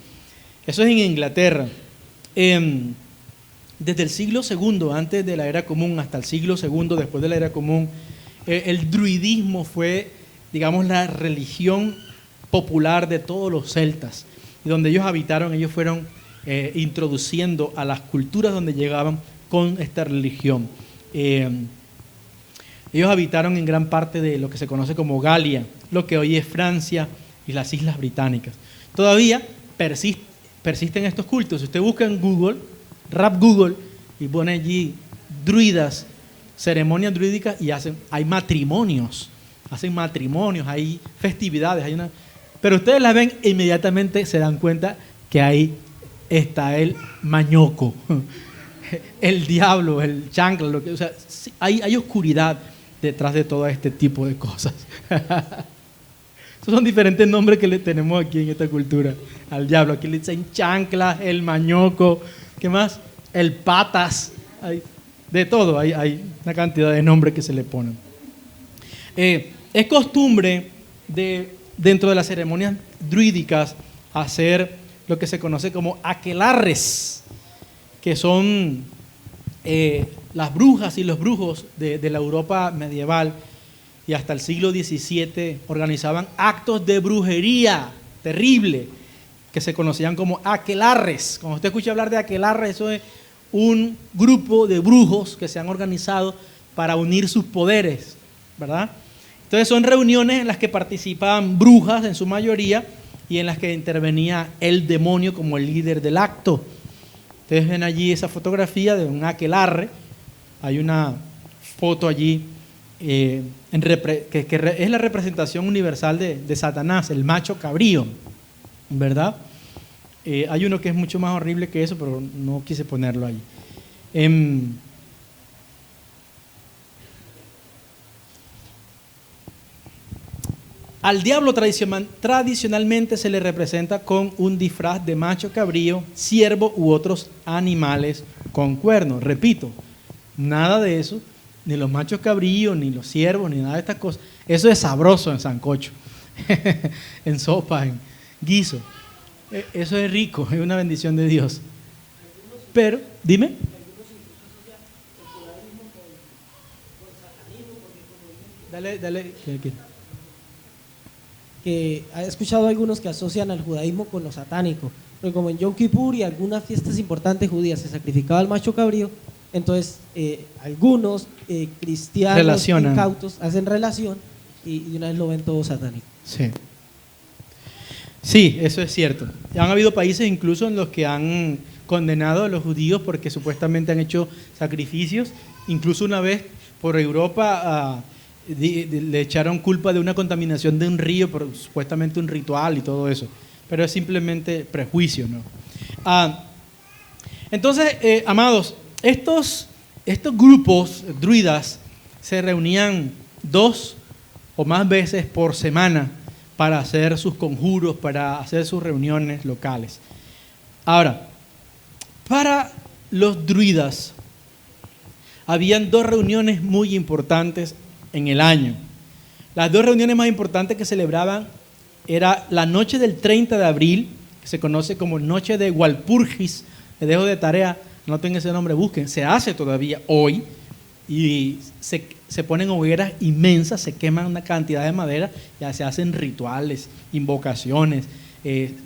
Eso es en Inglaterra. Desde el siglo II antes de la era común hasta el siglo II después de la era común, el druidismo fue, digamos, la religión popular de todos los celtas. Y donde ellos habitaron, ellos fueron introduciendo a las culturas donde llegaban con esta religión. Ellos habitaron en gran parte de lo que se conoce como Galia, lo que hoy es Francia y las Islas Británicas. Todavía persisten estos cultos. Si usted busca en Google, Rap Google, y pone allí druidas, ceremonias druídicas, y hay matrimonios, hay festividades, pero ustedes las ven e inmediatamente se dan cuenta que ahí está el mañoco, el diablo, el chancla, o sea, hay oscuridad detrás de todo este tipo de cosas. Estos son diferentes nombres que le tenemos aquí en esta cultura al diablo. Aquí le dicen chancla, el mañoco, ¿qué más? El patas, de todo, hay una cantidad de nombres que se le ponen. Es costumbre dentro de las ceremonias druídicas hacer lo que se conoce como aquelarres, que son las brujas y los brujos de la Europa medieval, y hasta el siglo XVII organizaban actos de brujería terrible que se conocían como aquelarres. Cuando usted escucha hablar de aquelarres, eso es un grupo de brujos que se han organizado para unir sus poderes, ¿verdad? Entonces son reuniones en las que participaban brujas en su mayoría y en las que intervenía el demonio como el líder del acto. Ustedes ven allí esa fotografía de un aquelarre. Hay una foto allí que es la representación universal de Satanás, el macho cabrío, ¿verdad? Hay uno que es mucho más horrible que eso, pero no quise ponerlo ahí. Al diablo tradicionalmente se le representa con un disfraz de macho cabrío, ciervo u otros animales con cuernos. Repito, nada de eso, ni los machos cabríos, ni los ciervos, ni nada de estas cosas. Eso es sabroso en sancocho, en sopa, en guiso. Eso es rico, es una bendición de Dios. Pero, dime. Dale. Que he escuchado a algunos que asocian al judaísmo con lo satánico, porque como en Yom Kippur y algunas fiestas importantes judías se sacrificaba al macho cabrío, entonces algunos cristianos incautos hacen relación y de una vez lo ven todo satánico. Sí, eso es cierto. Han habido países incluso en los que han condenado a los judíos porque supuestamente han hecho sacrificios. Incluso una vez por Europa le echaron culpa de una contaminación de un río por supuestamente un ritual y todo eso. Pero es simplemente prejuicio, ¿no? Entonces, amados, estos grupos druidas se reunían 2 o más veces por semana para hacer sus conjuros, para hacer sus reuniones locales. Ahora, para los druidas, habían 2 reuniones muy importantes en el año. Las 2 reuniones más importantes que celebraban era la noche del 30 de abril, que se conoce como Noche de Walpurgis. Les dejo de tarea, no tengan ese nombre, busquen. Se hace todavía hoy y se ponen hogueras inmensas, se queman una cantidad de madera, ya se hacen rituales, invocaciones,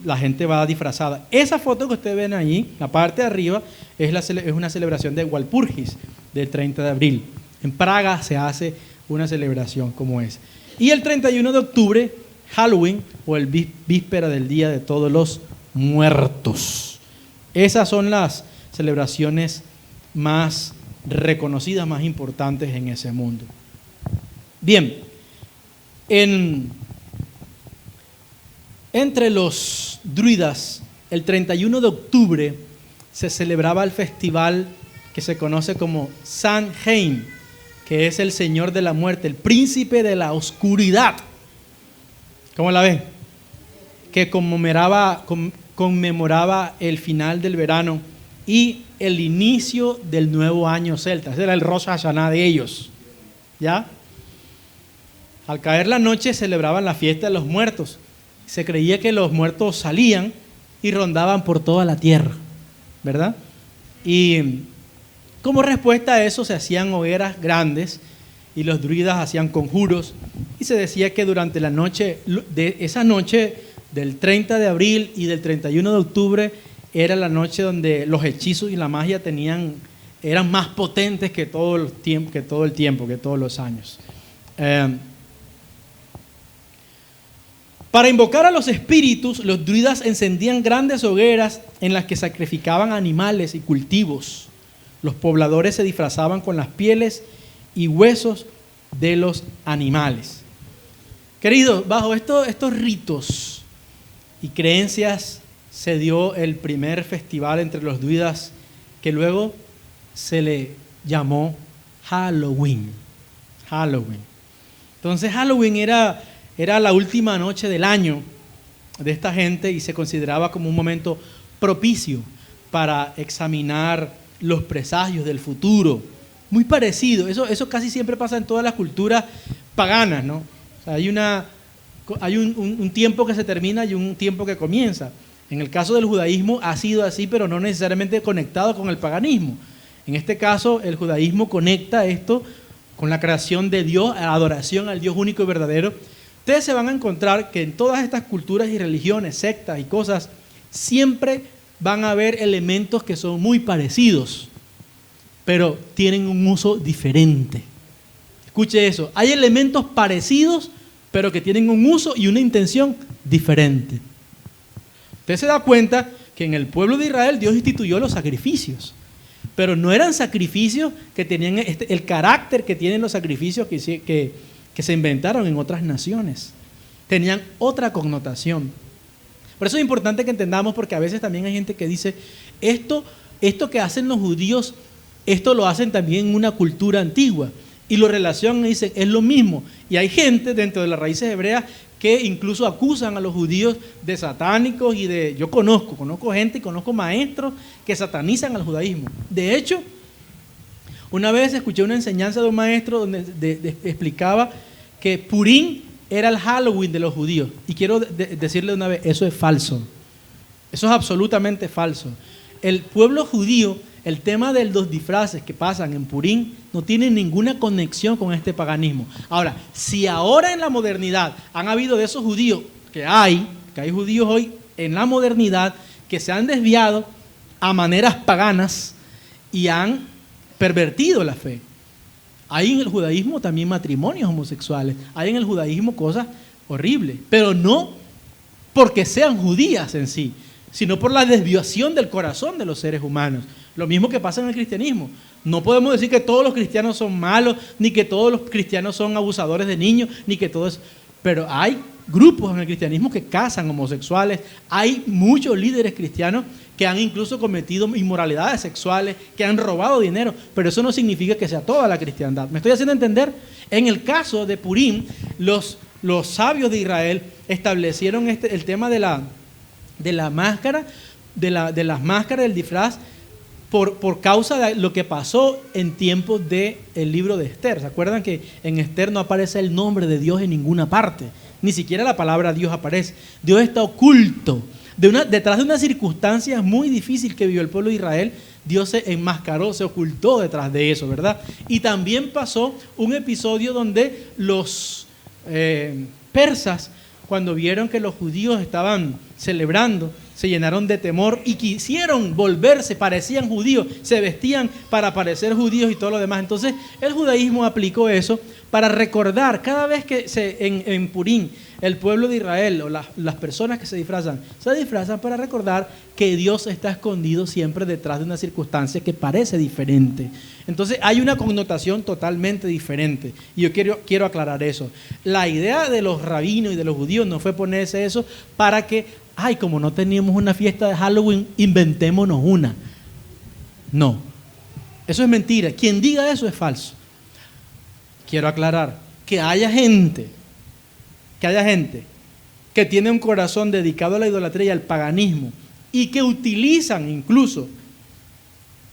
la gente va disfrazada. Esa foto que ustedes ven allí, la parte de arriba, es una celebración de Walpurgis del 30 de abril. En Praga se hace una celebración como esa. Y el 31 de octubre, Halloween, o el víspera del Día de Todos los Muertos. Esas son las celebraciones más reconocidas, más importantes en ese mundo. Bien, entre los druidas, el 31 de octubre se celebraba el festival que se conoce como Samhain, que es el señor de la muerte, el príncipe de la oscuridad. ¿Cómo la ven? Que conmemoraba el final del verano y el inicio del nuevo año celta. Ese era el Rosh Hashanah de ellos, ¿ya? Al caer la noche celebraban la fiesta de los muertos. Se creía que los muertos salían y rondaban por toda la tierra, ¿verdad? Y como respuesta a eso se hacían hogueras grandes y los druidas hacían conjuros, y se decía que durante la noche, de esa noche del 30 de abril y del 31 de octubre, era la noche donde los hechizos y la magia eran más potentes que todo el tiempo, que todos los años. Para invocar a los espíritus, los druidas encendían grandes hogueras en las que sacrificaban animales y cultivos. Los pobladores se disfrazaban con las pieles y huesos de los animales. Queridos, bajo estos ritos y creencias se dio el primer festival entre los druidas que luego se le llamó Halloween. Entonces Halloween era la última noche del año de esta gente y se consideraba como un momento propicio para examinar los presagios del futuro. Muy parecido, eso casi siempre pasa en todas las culturas paganas, ¿no? O sea, hay un tiempo que se termina y un tiempo que comienza. En el caso del judaísmo ha sido así, pero no necesariamente conectado con el paganismo. En este caso, el judaísmo conecta esto con la creación de Dios, la adoración al Dios único y verdadero. Ustedes se van a encontrar que en todas estas culturas y religiones, sectas y cosas, siempre van a haber elementos que son muy parecidos, pero tienen un uso diferente. Escuche eso, hay elementos parecidos, pero que tienen un uso y una intención diferente. Usted se da cuenta que en el pueblo de Israel Dios instituyó los sacrificios, pero no eran sacrificios que tenían el carácter que tienen los sacrificios que se inventaron en otras naciones. Tenían otra connotación. Por eso es importante que entendamos, porque a veces también hay gente que dice, esto que hacen los judíos, esto lo hacen también en una cultura antigua. Y lo relacionan y dicen, es lo mismo. Y hay gente dentro de las raíces hebreas que incluso acusan a los judíos de satánicos y de... Yo conozco gente y conozco maestros que satanizan al judaísmo. De hecho, una vez escuché una enseñanza de un maestro donde explicaba que Purim era el Halloween de los judíos. Y quiero decirle una vez, eso es falso. Eso es absolutamente falso. El pueblo judío, el tema de los disfraces que pasan en Purim no tiene ninguna conexión con este paganismo. Ahora, si ahora en la modernidad han habido de esos judíos, que hay judíos hoy en la modernidad que se han desviado a maneras paganas y han pervertido la fe. Hay en el judaísmo también matrimonios homosexuales, hay en el judaísmo cosas horribles, pero no porque sean judías en sí, sino por la desviación del corazón de los seres humanos. Lo mismo que pasa en el cristianismo. No podemos decir que todos los cristianos son malos, ni que todos los cristianos son abusadores de niños, ni que todos... Pero hay grupos en el cristianismo que casan homosexuales, hay muchos líderes cristianos que han incluso cometido inmoralidades sexuales, que han robado dinero, pero eso no significa que sea toda la cristiandad. ¿Me estoy haciendo entender? En el caso de Purim, los sabios de Israel establecieron el tema de la máscara, de las máscaras, del disfraz, por causa de lo que pasó en tiempos del libro de Esther. ¿Se acuerdan que en Esther no aparece el nombre de Dios en ninguna parte? Ni siquiera la palabra Dios aparece. Dios está oculto. Detrás de una circunstancia muy difícil que vivió el pueblo de Israel, Dios se enmascaró, se ocultó detrás de eso, ¿verdad? Y también pasó un episodio donde los persas, cuando vieron que los judíos estaban celebrando, se llenaron de temor y quisieron volverse, parecían judíos, se vestían para parecer judíos y todo lo demás. Entonces el judaísmo aplicó eso para recordar, cada vez que en Purim el pueblo de Israel o las personas que se disfrazan para recordar que Dios está escondido siempre detrás de una circunstancia que parece diferente. Entonces hay una connotación totalmente diferente y yo quiero aclarar eso. La idea de los rabinos y de los judíos no fue ponerse eso para que, como no teníamos una fiesta de Halloween, inventémonos una. No, eso es mentira. Quien diga eso es falso. Quiero aclarar que haya gente que tiene un corazón dedicado a la idolatría y al paganismo y que utilizan incluso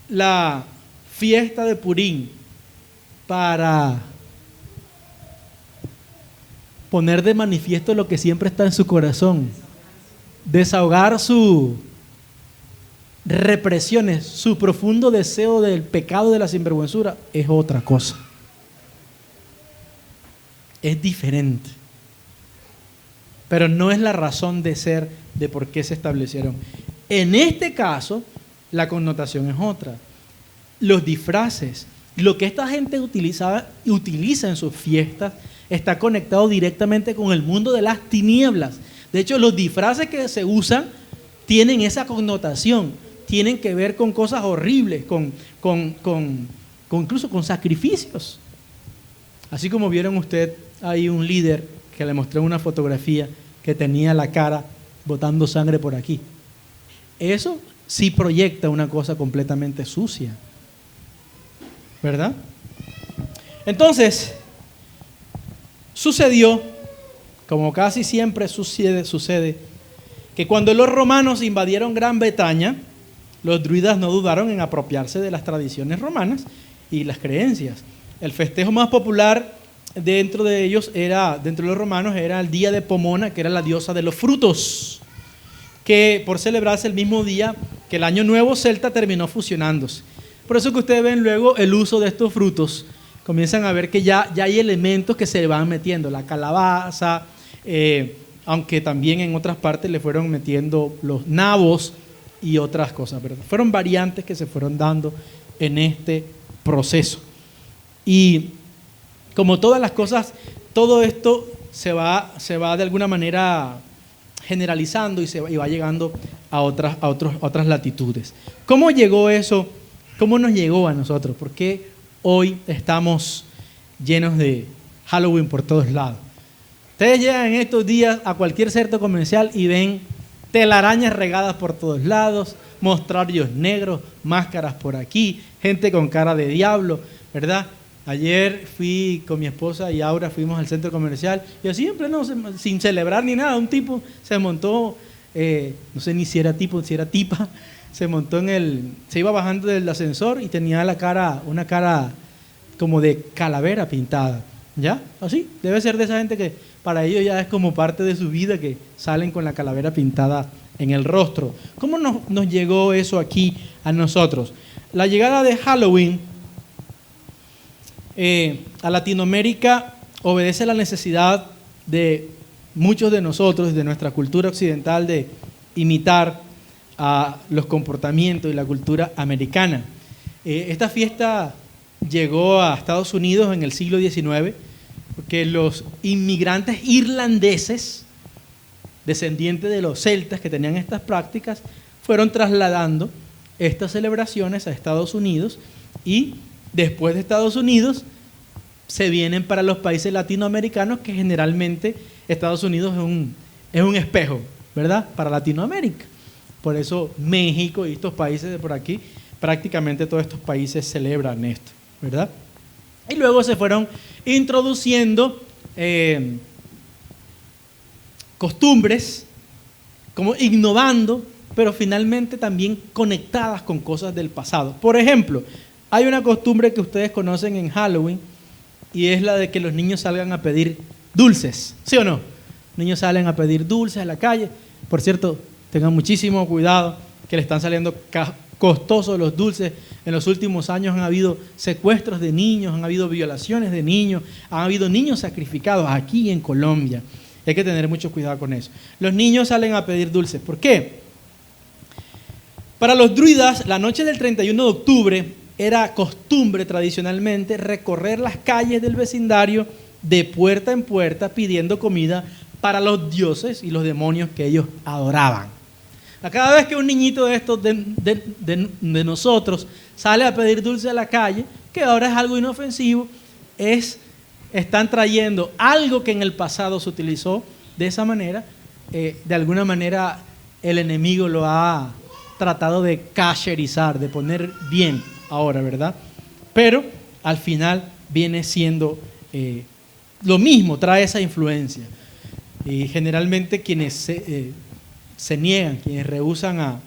la fiesta de Purim para poner de manifiesto lo que siempre está en su corazón, desahogar sus represiones, su profundo deseo del pecado, de la sinvergüenzura, es otra cosa. Es diferente. Pero no es la razón de ser de por qué se establecieron. En este caso, la connotación es otra. Los disfraces, lo que esta gente utiliza en sus fiestas, está conectado directamente con el mundo de las tinieblas. De hecho, los disfraces que se usan tienen esa connotación, tienen que ver con cosas horribles, incluso con sacrificios. Así como vieron usted, hay un líder que le mostré una fotografía que tenía la cara botando sangre por aquí. Eso sí proyecta una cosa completamente sucia, ¿verdad? Entonces, sucedió, como casi siempre sucede, que cuando los romanos invadieron Gran Bretaña, los druidas no dudaron en apropiarse de las tradiciones romanas y las creencias. El festejo más popular dentro de los romanos, era el día de Pomona, que era la diosa de los frutos, que por celebrarse el mismo día que el año nuevo celta terminó fusionándose. Por eso que ustedes ven luego el uso de estos frutos, comienzan a ver que ya hay elementos que se van metiendo, la calabaza, aunque también en otras partes le fueron metiendo los nabos y otras cosas, ¿verdad? Fueron variantes que se fueron dando en este proceso. Y como todas las cosas, todo esto se va de alguna manera generalizando y va llegando a otras latitudes. ¿Cómo llegó eso? ¿Cómo nos llegó a nosotros? ¿Por qué hoy estamos llenos de Halloween por todos lados? Ustedes llegan en estos días a cualquier centro comercial y ven telarañas regadas por todos lados, mostrarios negros, máscaras por aquí, gente con cara de diablo, ¿verdad? Ayer fui con mi esposa y Aura, fuimos al centro comercial y así en pleno, sin celebrar ni nada, un tipo se montó, no sé ni si era tipo, si era tipa, se montó se iba bajando del ascensor y tenía una cara como de calavera pintada, ¿ya? Así, debe ser de esa gente que para ellos ya es como parte de su vida, que salen con la calavera pintada en el rostro. ¿Cómo nos llegó eso aquí a nosotros? La llegada de Halloween a Latinoamérica obedece a la necesidad de muchos de nosotros, de nuestra cultura occidental, de imitar a los comportamientos y la cultura americana. Esta fiesta llegó a Estados Unidos en el siglo XIX, porque los inmigrantes irlandeses, descendientes de los celtas que tenían estas prácticas, fueron trasladando estas celebraciones a Estados Unidos y después de Estados Unidos se vienen para los países latinoamericanos, que generalmente Estados Unidos es un espejo, ¿verdad?, para Latinoamérica. Por eso México y estos países de por aquí, prácticamente todos estos países celebran esto, ¿verdad? Y luego se fueron introduciendo costumbres, como innovando, pero finalmente también conectadas con cosas del pasado. Por ejemplo, hay una costumbre que ustedes conocen en Halloween y es la de que los niños salgan a pedir dulces, ¿sí o no? Niños salen a pedir dulces a la calle. Por cierto, tengan muchísimo cuidado, que le están saliendo costosos los dulces. En los últimos años han habido secuestros de niños, han habido violaciones de niños, han habido niños sacrificados aquí en Colombia. Hay que tener mucho cuidado con eso. Los niños salen a pedir dulces. ¿Por qué? Para los druidas, la noche del 31 de octubre era costumbre tradicionalmente recorrer las calles del vecindario de puerta en puerta pidiendo comida para los dioses y los demonios que ellos adoraban. Cada vez que un niñito de estos de nosotros sale a pedir dulce a la calle, que ahora es algo inofensivo, están trayendo algo que en el pasado se utilizó de esa manera. De alguna manera el enemigo lo ha tratado de cacherizar, de poner bien ahora, ¿verdad? Pero al final viene siendo lo mismo, trae esa influencia. Y generalmente quienes se niegan, quienes rehúsan a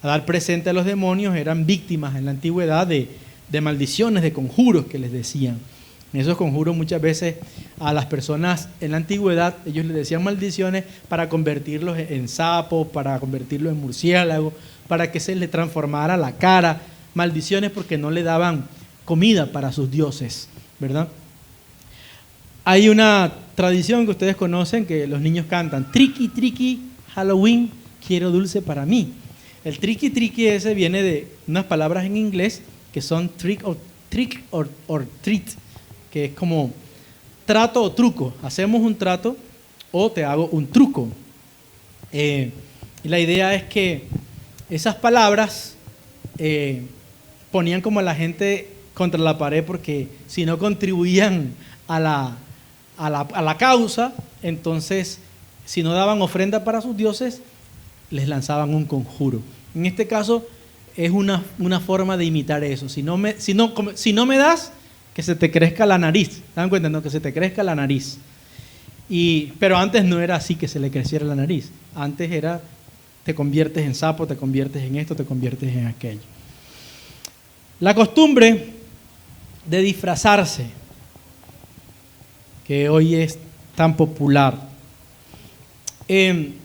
dar presente a los demonios, eran víctimas en la antigüedad de maldiciones, de conjuros que les decían. En esos conjuros muchas veces a las personas en la antigüedad, ellos les decían maldiciones para convertirlos en sapos, para convertirlos en murciélagos, para que se les transformara la cara. Maldiciones porque no le daban comida para sus dioses, ¿verdad? Hay una tradición que ustedes conocen que los niños cantan: triqui, triqui, Halloween, quiero dulce para mí. El triqui, triqui ese viene de unas palabras en inglés que son trick or treat, que es como trato o truco. Hacemos un trato o te hago un truco. Y la idea es que esas palabras ponían como a la gente contra la pared, porque si no contribuían a la causa, entonces si no daban ofrenda para sus dioses, les lanzaban un conjuro. En este caso es una forma de imitar eso. Si no me das, que se te crezca la nariz. ¿Se dan cuenta? No, que se te crezca la nariz. Pero antes no era así, que se le creciera la nariz. Antes era, te conviertes en sapo, te conviertes en esto, te conviertes en aquello. La costumbre de disfrazarse, que hoy es tan popular. En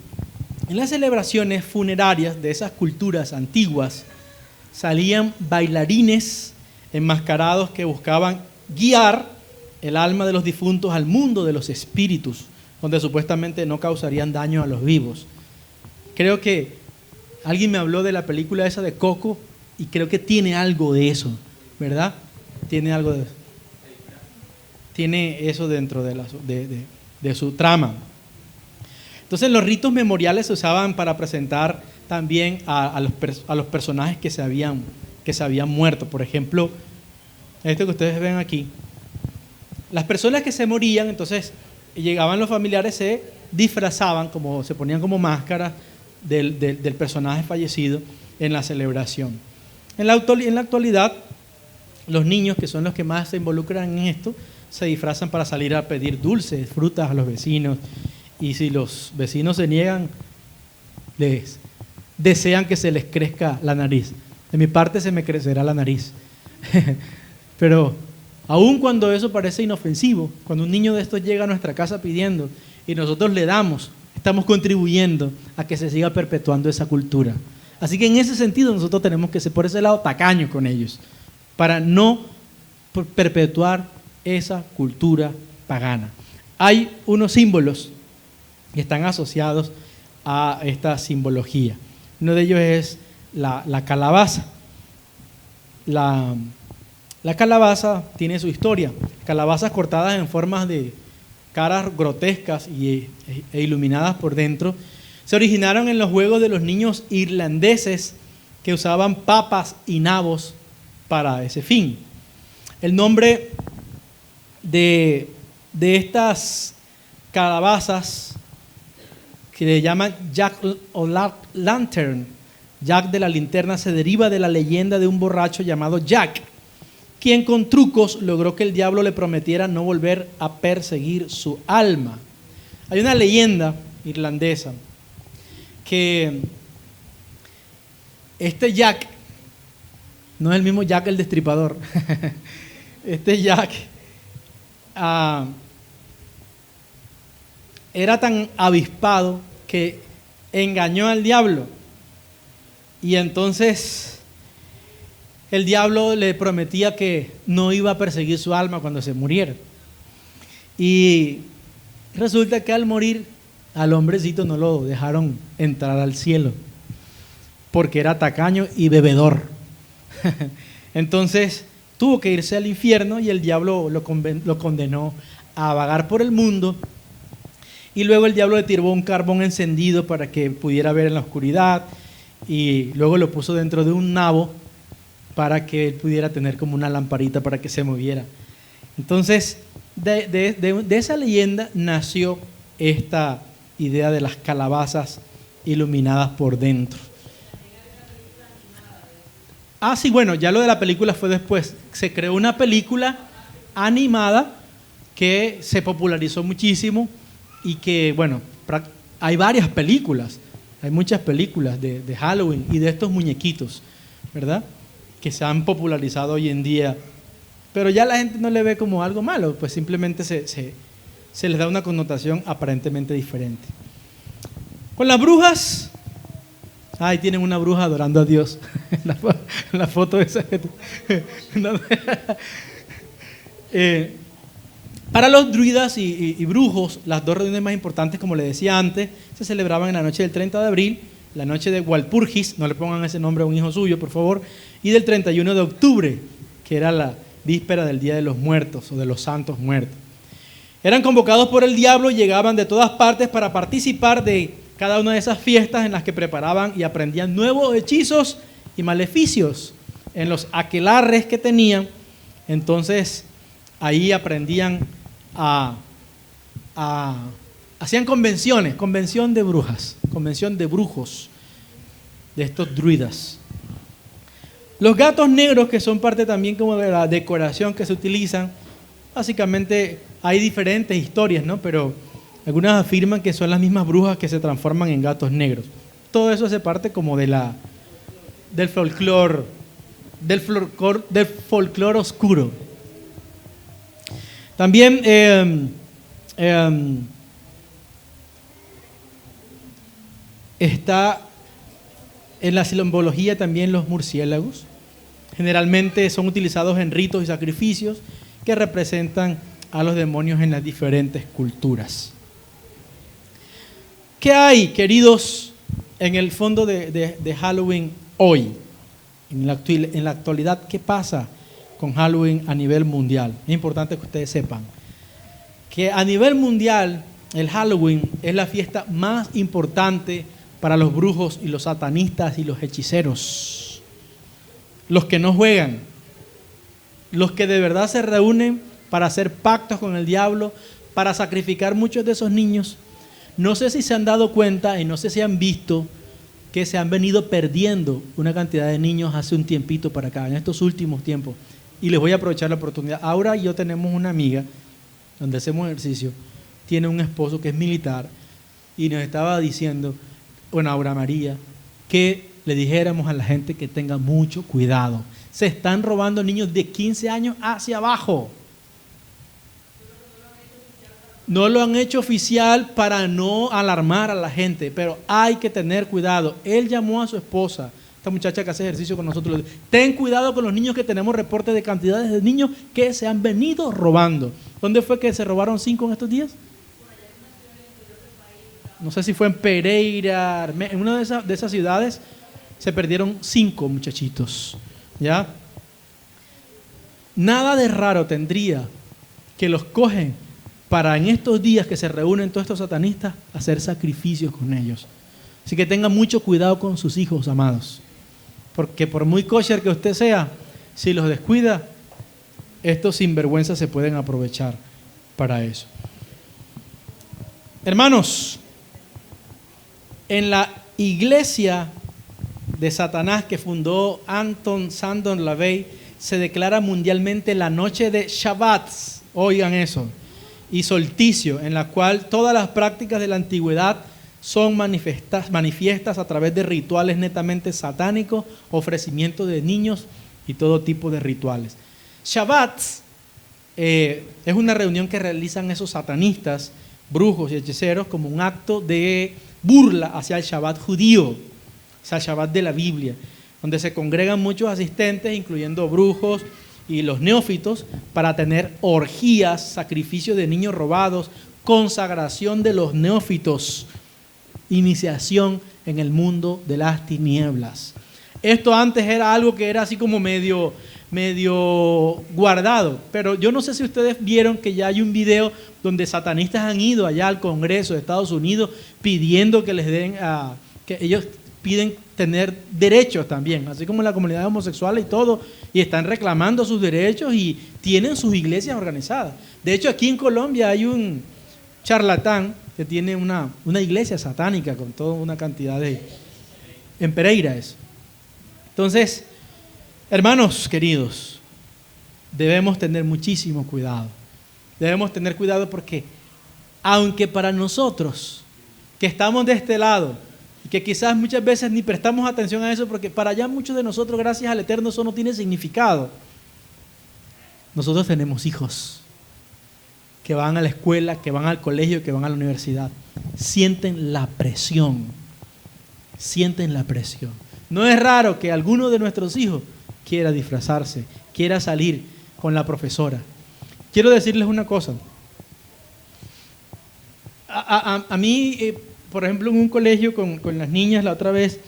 las celebraciones funerarias de esas culturas antiguas salían bailarines enmascarados que buscaban guiar el alma de los difuntos al mundo de los espíritus, donde supuestamente no causarían daño a los vivos. Creo que alguien me habló de la película esa de Coco y creo que tiene algo de eso, ¿verdad? Tiene algo de eso. Tiene eso dentro de su trama. Entonces los ritos memoriales se usaban para presentar también a los personajes que se habían muerto. Por ejemplo, esto que ustedes ven aquí. Las personas que se morían, entonces llegaban los familiares, se disfrazaban, se ponían como máscaras del personaje fallecido en la celebración. En la actualidad, los niños, que son los que más se involucran en esto, se disfrazan para salir a pedir dulces, frutas a los vecinos. Y si los vecinos se niegan, les desean que se les crezca la nariz. De mi parte se me crecerá la nariz. Pero aun cuando eso parece inofensivo, cuando un niño de estos llega a nuestra casa pidiendo y nosotros le damos, estamos contribuyendo a que se siga perpetuando esa cultura. Así que en ese sentido nosotros tenemos que ser por ese lado tacaños con ellos, para no perpetuar esa cultura pagana. Hay unos símbolos que están asociados a esta simbología. Uno de ellos es la calabaza. La calabaza tiene su historia. Calabazas cortadas en formas de caras grotescas e iluminadas por dentro se originaron en los juegos de los niños irlandeses que usaban papas y nabos para ese fin. El nombre de estas calabazas, que le llaman Jack o Lantern, Jack de la linterna, se deriva de la leyenda de un borracho llamado Jack, quien con trucos logró que el diablo le prometiera no volver a perseguir su alma. Hay una leyenda irlandesa que este Jack no es el mismo Jack el Destripador. Este Jack era tan avispado que engañó al diablo, y entonces el diablo le prometía que no iba a perseguir su alma cuando se muriera. Y resulta que al morir, al hombrecito no lo dejaron entrar al cielo, porque era tacaño y bebedor. Entonces tuvo que irse al infierno y el diablo lo condenó a vagar por el mundo. Y luego el diablo le tiró un carbón encendido para que pudiera ver en la oscuridad, y luego lo puso dentro de un nabo para que él pudiera tener como una lamparita para que se moviera. Entonces, de esa leyenda nació esta idea de las calabazas iluminadas por dentro. Sí, bueno, ya lo de la película fue después. Se creó una película animada que se popularizó muchísimo y que, bueno, hay varias películas, hay muchas películas de Halloween y de estos muñequitos, ¿verdad?, que se han popularizado hoy en día, pero ya la gente no le ve como algo malo, pues simplemente se les da una connotación aparentemente diferente. Con las brujas, ahí tienen una bruja adorando a Dios, la foto esa. Para los druidas y brujos, las dos reuniones más importantes, como les decía antes, se celebraban en la noche del 30 de abril, la noche de Walpurgis, no le pongan ese nombre a un hijo suyo, por favor, y del 31 de octubre, que era la víspera del Día de los Muertos o de los Santos Muertos. Eran convocados por el diablo y llegaban de todas partes para participar de cada una de esas fiestas en las que preparaban y aprendían nuevos hechizos y maleficios en los aquelarres que tenían. Entonces ahí aprendían hacían convenciones, convención de brujas, convención de brujos, de estos druidas. Los gatos negros, que son parte también como de la decoración que se utilizan, básicamente hay diferentes historias, ¿no? Pero algunas afirman que son las mismas brujas que se transforman en gatos negros. Todo eso hace parte como del folclore, del folclore oscuro. También está en la simbología también los murciélagos. Generalmente son utilizados en ritos y sacrificios que representan a los demonios en las diferentes culturas. ¿Qué hay, queridos, en el fondo de Halloween hoy? En la actualidad, ¿qué pasa con Halloween a nivel mundial? Es importante que ustedes sepan que a nivel mundial el Halloween es la fiesta más importante para los brujos y los satanistas y los hechiceros. Los que no juegan, los que de verdad se reúnen para hacer pactos con el diablo, para sacrificar muchos de esos niños. No sé si se han dado cuenta y no sé si han visto que se han venido perdiendo una cantidad de niños hace un tiempito para acá, en estos últimos tiempos. Y les voy a aprovechar la oportunidad. Aura y yo tenemos una amiga donde hacemos ejercicio, tiene un esposo que es militar y nos estaba diciendo, bueno, Aura María, que le dijéramos a la gente que tenga mucho cuidado. Se están robando niños de 15 años hacia abajo. No lo han hecho oficial para no alarmar a la gente, pero hay que tener cuidado. Él llamó a su esposa, esta muchacha que hace ejercicio con nosotros, le dijo, ten cuidado con los niños, que tenemos reportes de cantidades de niños que se han venido robando. ¿Dónde fue que se robaron 5 en estos días? No sé si fue en Pereira, en una de esas ciudades se perdieron 5 muchachitos, ¿ya? Nada de raro tendría que los cogen para en estos días que se reúnen todos estos satanistas hacer sacrificios con ellos. Así que tengan mucho cuidado con sus hijos, amados, porque por muy kosher que usted sea, si los descuida, estos sinvergüenzas se pueden aprovechar para eso. Hermanos, en la iglesia de Satanás que fundó Anton Sandon LaVey, se declara mundialmente la noche de Shabbat, oigan eso, y solsticio, en la cual todas las prácticas de la antigüedad son manifiestas a través de rituales netamente satánicos, ofrecimiento de niños y todo tipo de rituales. Shabbat es una reunión que realizan esos satanistas, brujos y hechiceros como un acto de burla hacia el Shabbat judío, hacia el Shabbat de la Biblia, donde se congregan muchos asistentes, incluyendo brujos y los neófitos, para tener orgías, sacrificios de niños robados, consagración de los neófitos, iniciación en el mundo de las tinieblas. Esto antes era algo que era así como medio guardado, pero yo no sé si ustedes vieron que ya hay un video donde satanistas han ido allá al Congreso de Estados Unidos pidiendo que les den, que ellos piden tener derechos también, así como la comunidad homosexual y todo, y están reclamando sus derechos y tienen sus iglesias organizadas. De hecho, aquí en Colombia hay un charlatán que tiene una iglesia satánica con toda una cantidad de... En Pereira es. Entonces, hermanos queridos, debemos tener muchísimo cuidado. Debemos tener cuidado porque, aunque para nosotros, que estamos de este lado, y que quizás muchas veces ni prestamos atención a eso, porque para allá muchos de nosotros, gracias al Eterno, eso no tiene significado. Nosotros tenemos hijos que van a la escuela, que van al colegio, que van a la universidad. Sienten la presión. Sienten la presión. No es raro que alguno de nuestros hijos quiera disfrazarse, quiera salir con la profesora. Quiero decirles una cosa. A mí, por ejemplo, en un colegio con las niñas la otra vez,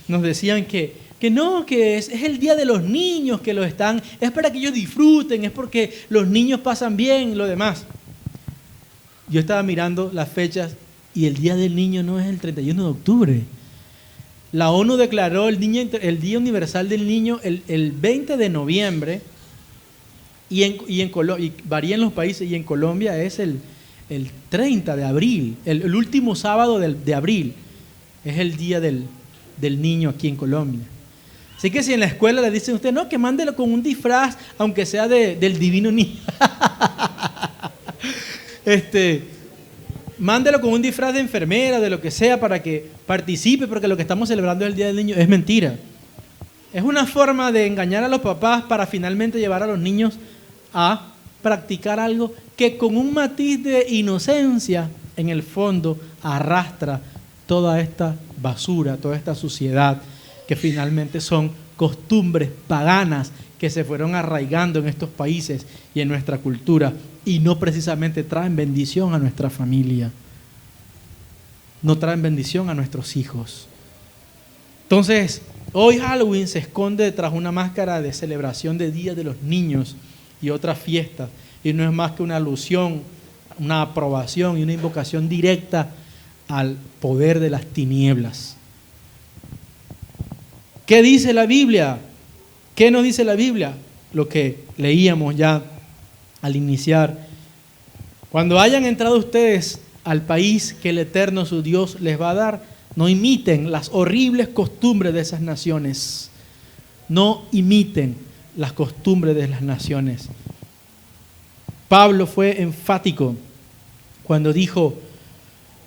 nos decían que no, que es el día de los niños, que es para que ellos disfruten, es porque los niños pasan bien, lo demás. Yo estaba mirando las fechas Y el Día del Niño no es el 31 de octubre. La ONU declaró el Día Universal del Niño el 20 de noviembre y varía en los países, y en Colombia es el 30 de abril, el último sábado de abril es el Día del Niño aquí en Colombia. Así que si en la escuela le dicen a usted, no, que mándelo con un disfraz, aunque sea del divino niño. Mándelo con un disfraz de enfermera, de lo que sea, para que participe, porque lo que estamos celebrando es el Día del Niño. Es mentira. Es una forma de engañar a los papás para finalmente llevar a los niños a practicar algo que con un matiz de inocencia, en el fondo, arrastra toda esta basura, toda esta suciedad, que finalmente son costumbres paganas que se fueron arraigando en estos países y en nuestra cultura, y no precisamente traen bendición a nuestra familia, no traen bendición a nuestros hijos. Entonces, hoy Halloween se esconde detrás de una máscara de celebración de Día de los Niños y otras fiestas, y no es más que una alusión, una aprobación y una invocación directa al poder de las tinieblas. ¿Qué dice la Biblia? ¿Qué nos dice la Biblia? Lo que leíamos ya al iniciar. Cuando hayan entrado ustedes al país que el Eterno su Dios les va a dar, no imiten las horribles costumbres de esas naciones. No imiten las costumbres de las naciones. Pablo fue enfático cuando dijo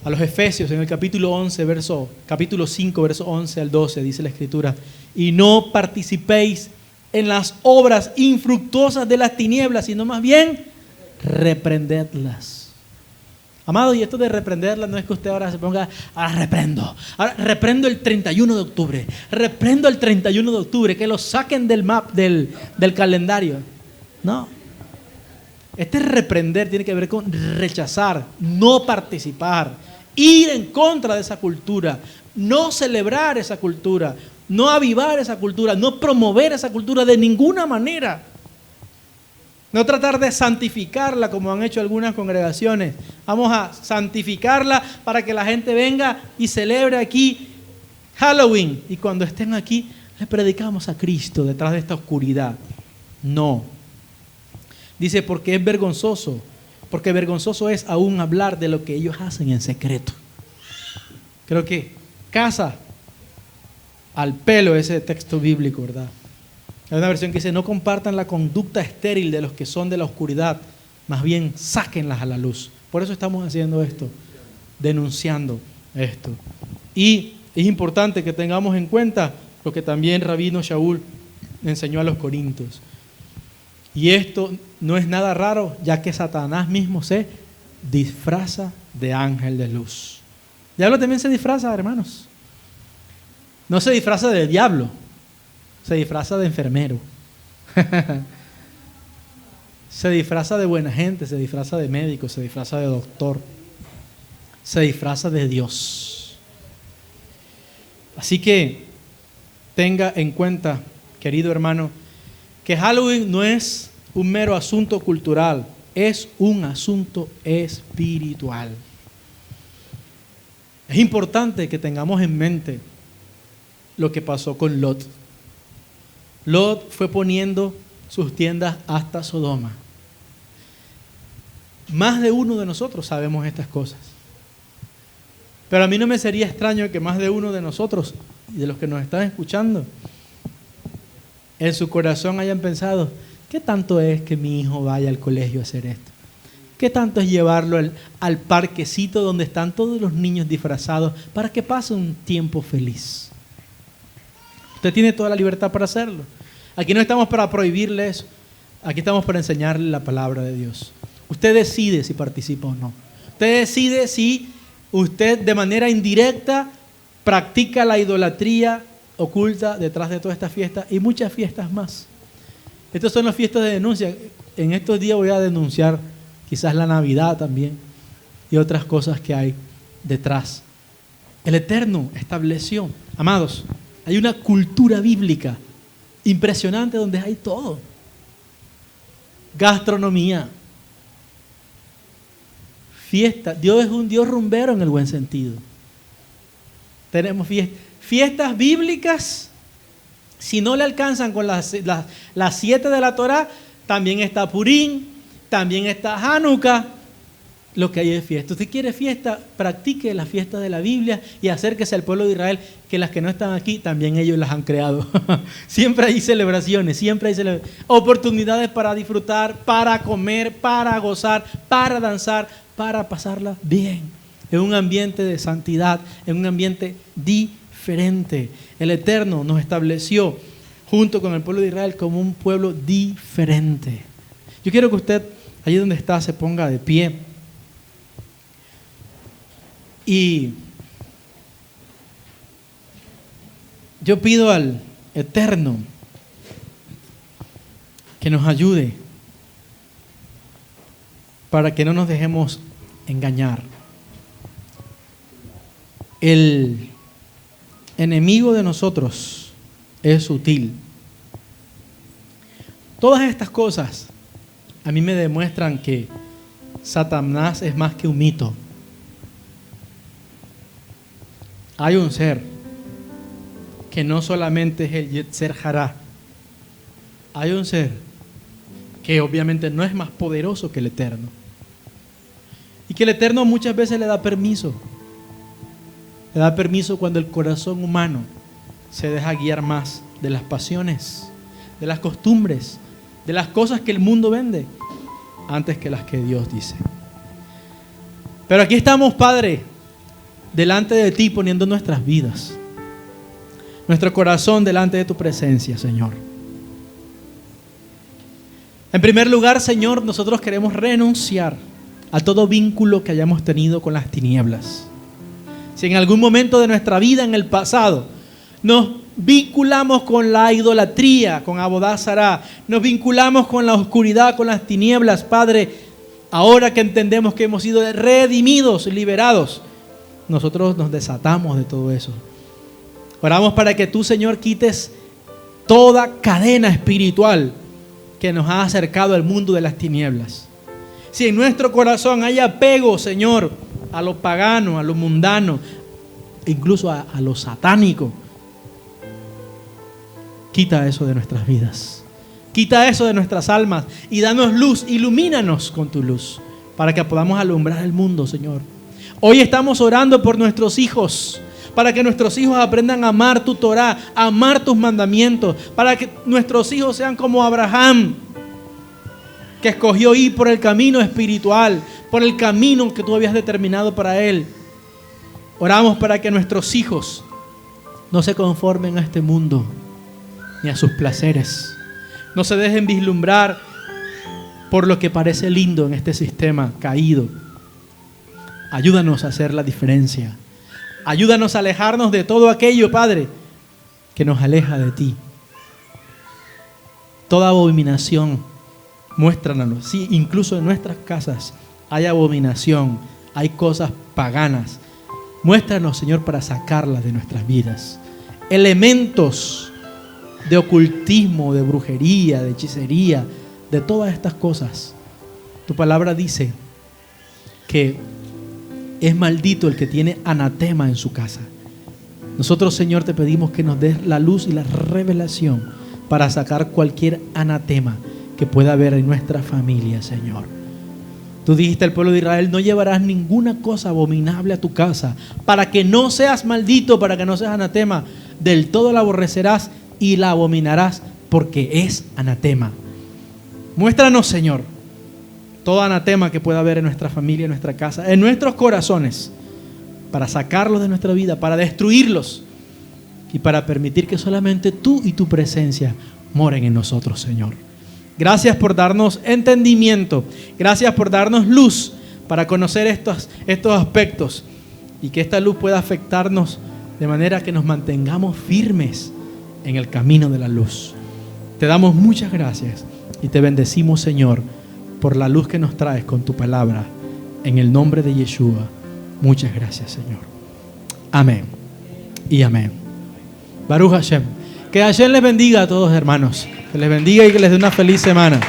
a los Efesios en el capítulo 5, verso 11 al 12, dice la Escritura, y no participéis en las obras infructuosas de las tinieblas, sino más bien reprendedlas. Amado, y esto de reprenderlas no es que usted ahora se ponga, ahora reprendo el 31 de octubre, reprendo el 31 de octubre, que lo saquen del calendario. No. Este reprender tiene que ver con rechazar, no participar, ir en contra de esa cultura, no celebrar esa cultura, no avivar esa cultura, no promover esa cultura de ninguna manera. No tratar de santificarla como han hecho algunas congregaciones. Vamos a santificarla para que la gente venga y celebre aquí Halloween. Y cuando estén aquí, le predicamos a Cristo detrás de esta oscuridad. No. Dice, porque es vergonzoso. Porque vergonzoso es aún hablar de lo que ellos hacen en secreto. Creo que casa al pelo ese texto bíblico, ¿verdad? Hay una versión que dice, no compartan la conducta estéril de los que son de la oscuridad, más bien sáquenlas a la luz. Por eso estamos haciendo esto, denunciando esto. Y es importante que tengamos en cuenta lo que también Rabino Shaul enseñó a los corintios. Y esto no es nada raro, ya que Satanás mismo se disfraza de ángel de luz. El diablo también se disfraza, hermanos. No se disfraza de diablo, se disfraza de enfermero. Se disfraza de buena gente, se disfraza de médico, se disfraza de doctor, se disfraza de Dios. Así que tenga en cuenta, querido hermano, que Halloween no es un mero asunto cultural, es un asunto espiritual. Es importante que tengamos en mente lo que pasó con Lot. Lot fue poniendo sus tiendas hasta Sodoma. Más de uno de nosotros sabemos estas cosas. Pero a mí no me sería extraño que más de uno de nosotros y de los que nos están escuchando en su corazón hayan pensado, ¿qué tanto es que mi hijo vaya al colegio a hacer esto? ¿Qué tanto es llevarlo al parquecito donde están todos los niños disfrazados para que pase un tiempo feliz? Usted tiene toda la libertad para hacerlo. Aquí no estamos para prohibirle eso. Aquí estamos para enseñarle la palabra de Dios. Usted decide si participa o no. Usted decide si usted de manera indirecta practica la idolatría oculta detrás de toda esta fiesta y muchas fiestas más. Estas son las fiestas de denuncia. En estos días voy a denunciar quizás la Navidad también y otras cosas que hay detrás. El Eterno estableció, amados, hay una cultura bíblica impresionante donde hay todo. Gastronomía, fiesta. Dios es un Dios rumbero en el buen sentido. Tenemos fiestas bíblicas. Si no le alcanzan con las 7 de la Torá, también está Purim, también está Hanukkah. Lo que hay es fiesta. Usted quiere fiesta, practique la fiesta de la Biblia y acérquese al pueblo de Israel, que las que no están aquí, también ellos las han creado. Siempre hay celebraciones, oportunidades para disfrutar, para comer, para gozar, para danzar, para pasarla bien. En un ambiente de santidad, en un ambiente diferente. El Eterno nos estableció junto con el pueblo de Israel como un pueblo diferente. Yo quiero que usted, allí donde está, se ponga de pie. Y yo pido al Eterno que nos ayude para que no nos dejemos engañar. El enemigo de nosotros es sutil. Todas estas cosas a mí me demuestran que Satanás es más que un mito. Hay un ser que no solamente es el Yetzer Hará. Hay un ser que obviamente no es más poderoso que el Eterno. Y que el Eterno muchas veces le da permiso. Le da permiso cuando el corazón humano se deja guiar más de las pasiones, de las costumbres, de las cosas que el mundo vende, antes que las que Dios dice. Pero aquí estamos, Padre, delante de ti, poniendo nuestras vidas, nuestro corazón delante de tu presencia, Señor. En primer lugar, Señor, nosotros queremos renunciar a todo vínculo que hayamos tenido con las tinieblas. Si en algún momento de nuestra vida en el pasado nos vinculamos con la idolatría, con Abodá Zará, nos vinculamos con la oscuridad, con las tinieblas, Padre, ahora que entendemos que hemos sido redimidos, liberados, nosotros nos desatamos de todo eso. Oramos para que tú, Señor, quites toda cadena espiritual que nos ha acercado al mundo de las tinieblas. Si en nuestro corazón hay apego, Señor, a lo pagano, a lo mundano, incluso a lo satánico, quita eso de nuestras vidas. Quita eso de nuestras almas y danos luz, ilumínanos con tu luz para que podamos alumbrar el mundo, Señor. Hoy estamos orando por nuestros hijos, para que nuestros hijos aprendan a amar tu Torá, a amar tus mandamientos, para que nuestros hijos sean como Abraham, que escogió ir por el camino espiritual, por el camino que tú habías determinado para él. Oramos para que nuestros hijos no se conformen a este mundo, ni a sus placeres. No se dejen vislumbrar por lo que parece lindo en este sistema caído. Ayúdanos a hacer la diferencia. Ayúdanos a alejarnos de todo aquello, Padre, que nos aleja de ti. Toda abominación, muéstranos. Sí, incluso en nuestras casas hay abominación, hay cosas paganas. Muéstranos, Señor, para sacarlas de nuestras vidas. Elementos de ocultismo, de brujería, de hechicería, de todas estas cosas. Tu palabra dice que es maldito el que tiene anatema en su casa. Nosotros, Señor, te pedimos que nos des la luz y la revelación para sacar cualquier anatema que pueda haber en nuestra familia, Señor. Tú dijiste al pueblo de Israel: no llevarás ninguna cosa abominable a tu casa, para que no seas maldito, para que no seas anatema. Del todo la aborrecerás y la abominarás, porque es anatema. Muéstranos, Señor, todo anatema que pueda haber en nuestra familia, en nuestra casa, en nuestros corazones, para sacarlos de nuestra vida, para destruirlos y para permitir que solamente tú y tu presencia moren en nosotros, Señor. Gracias por darnos entendimiento, gracias por darnos luz para conocer estos aspectos y que esta luz pueda afectarnos de manera que nos mantengamos firmes en el camino de la luz. Te damos muchas gracias y te bendecimos, Señor, por la luz que nos traes con tu palabra. En el nombre de Yeshua, muchas gracias, Señor. Amén y amén. Baruch Hashem. Que Hashem les bendiga a todos, hermanos. Que les bendiga y que les dé una feliz semana.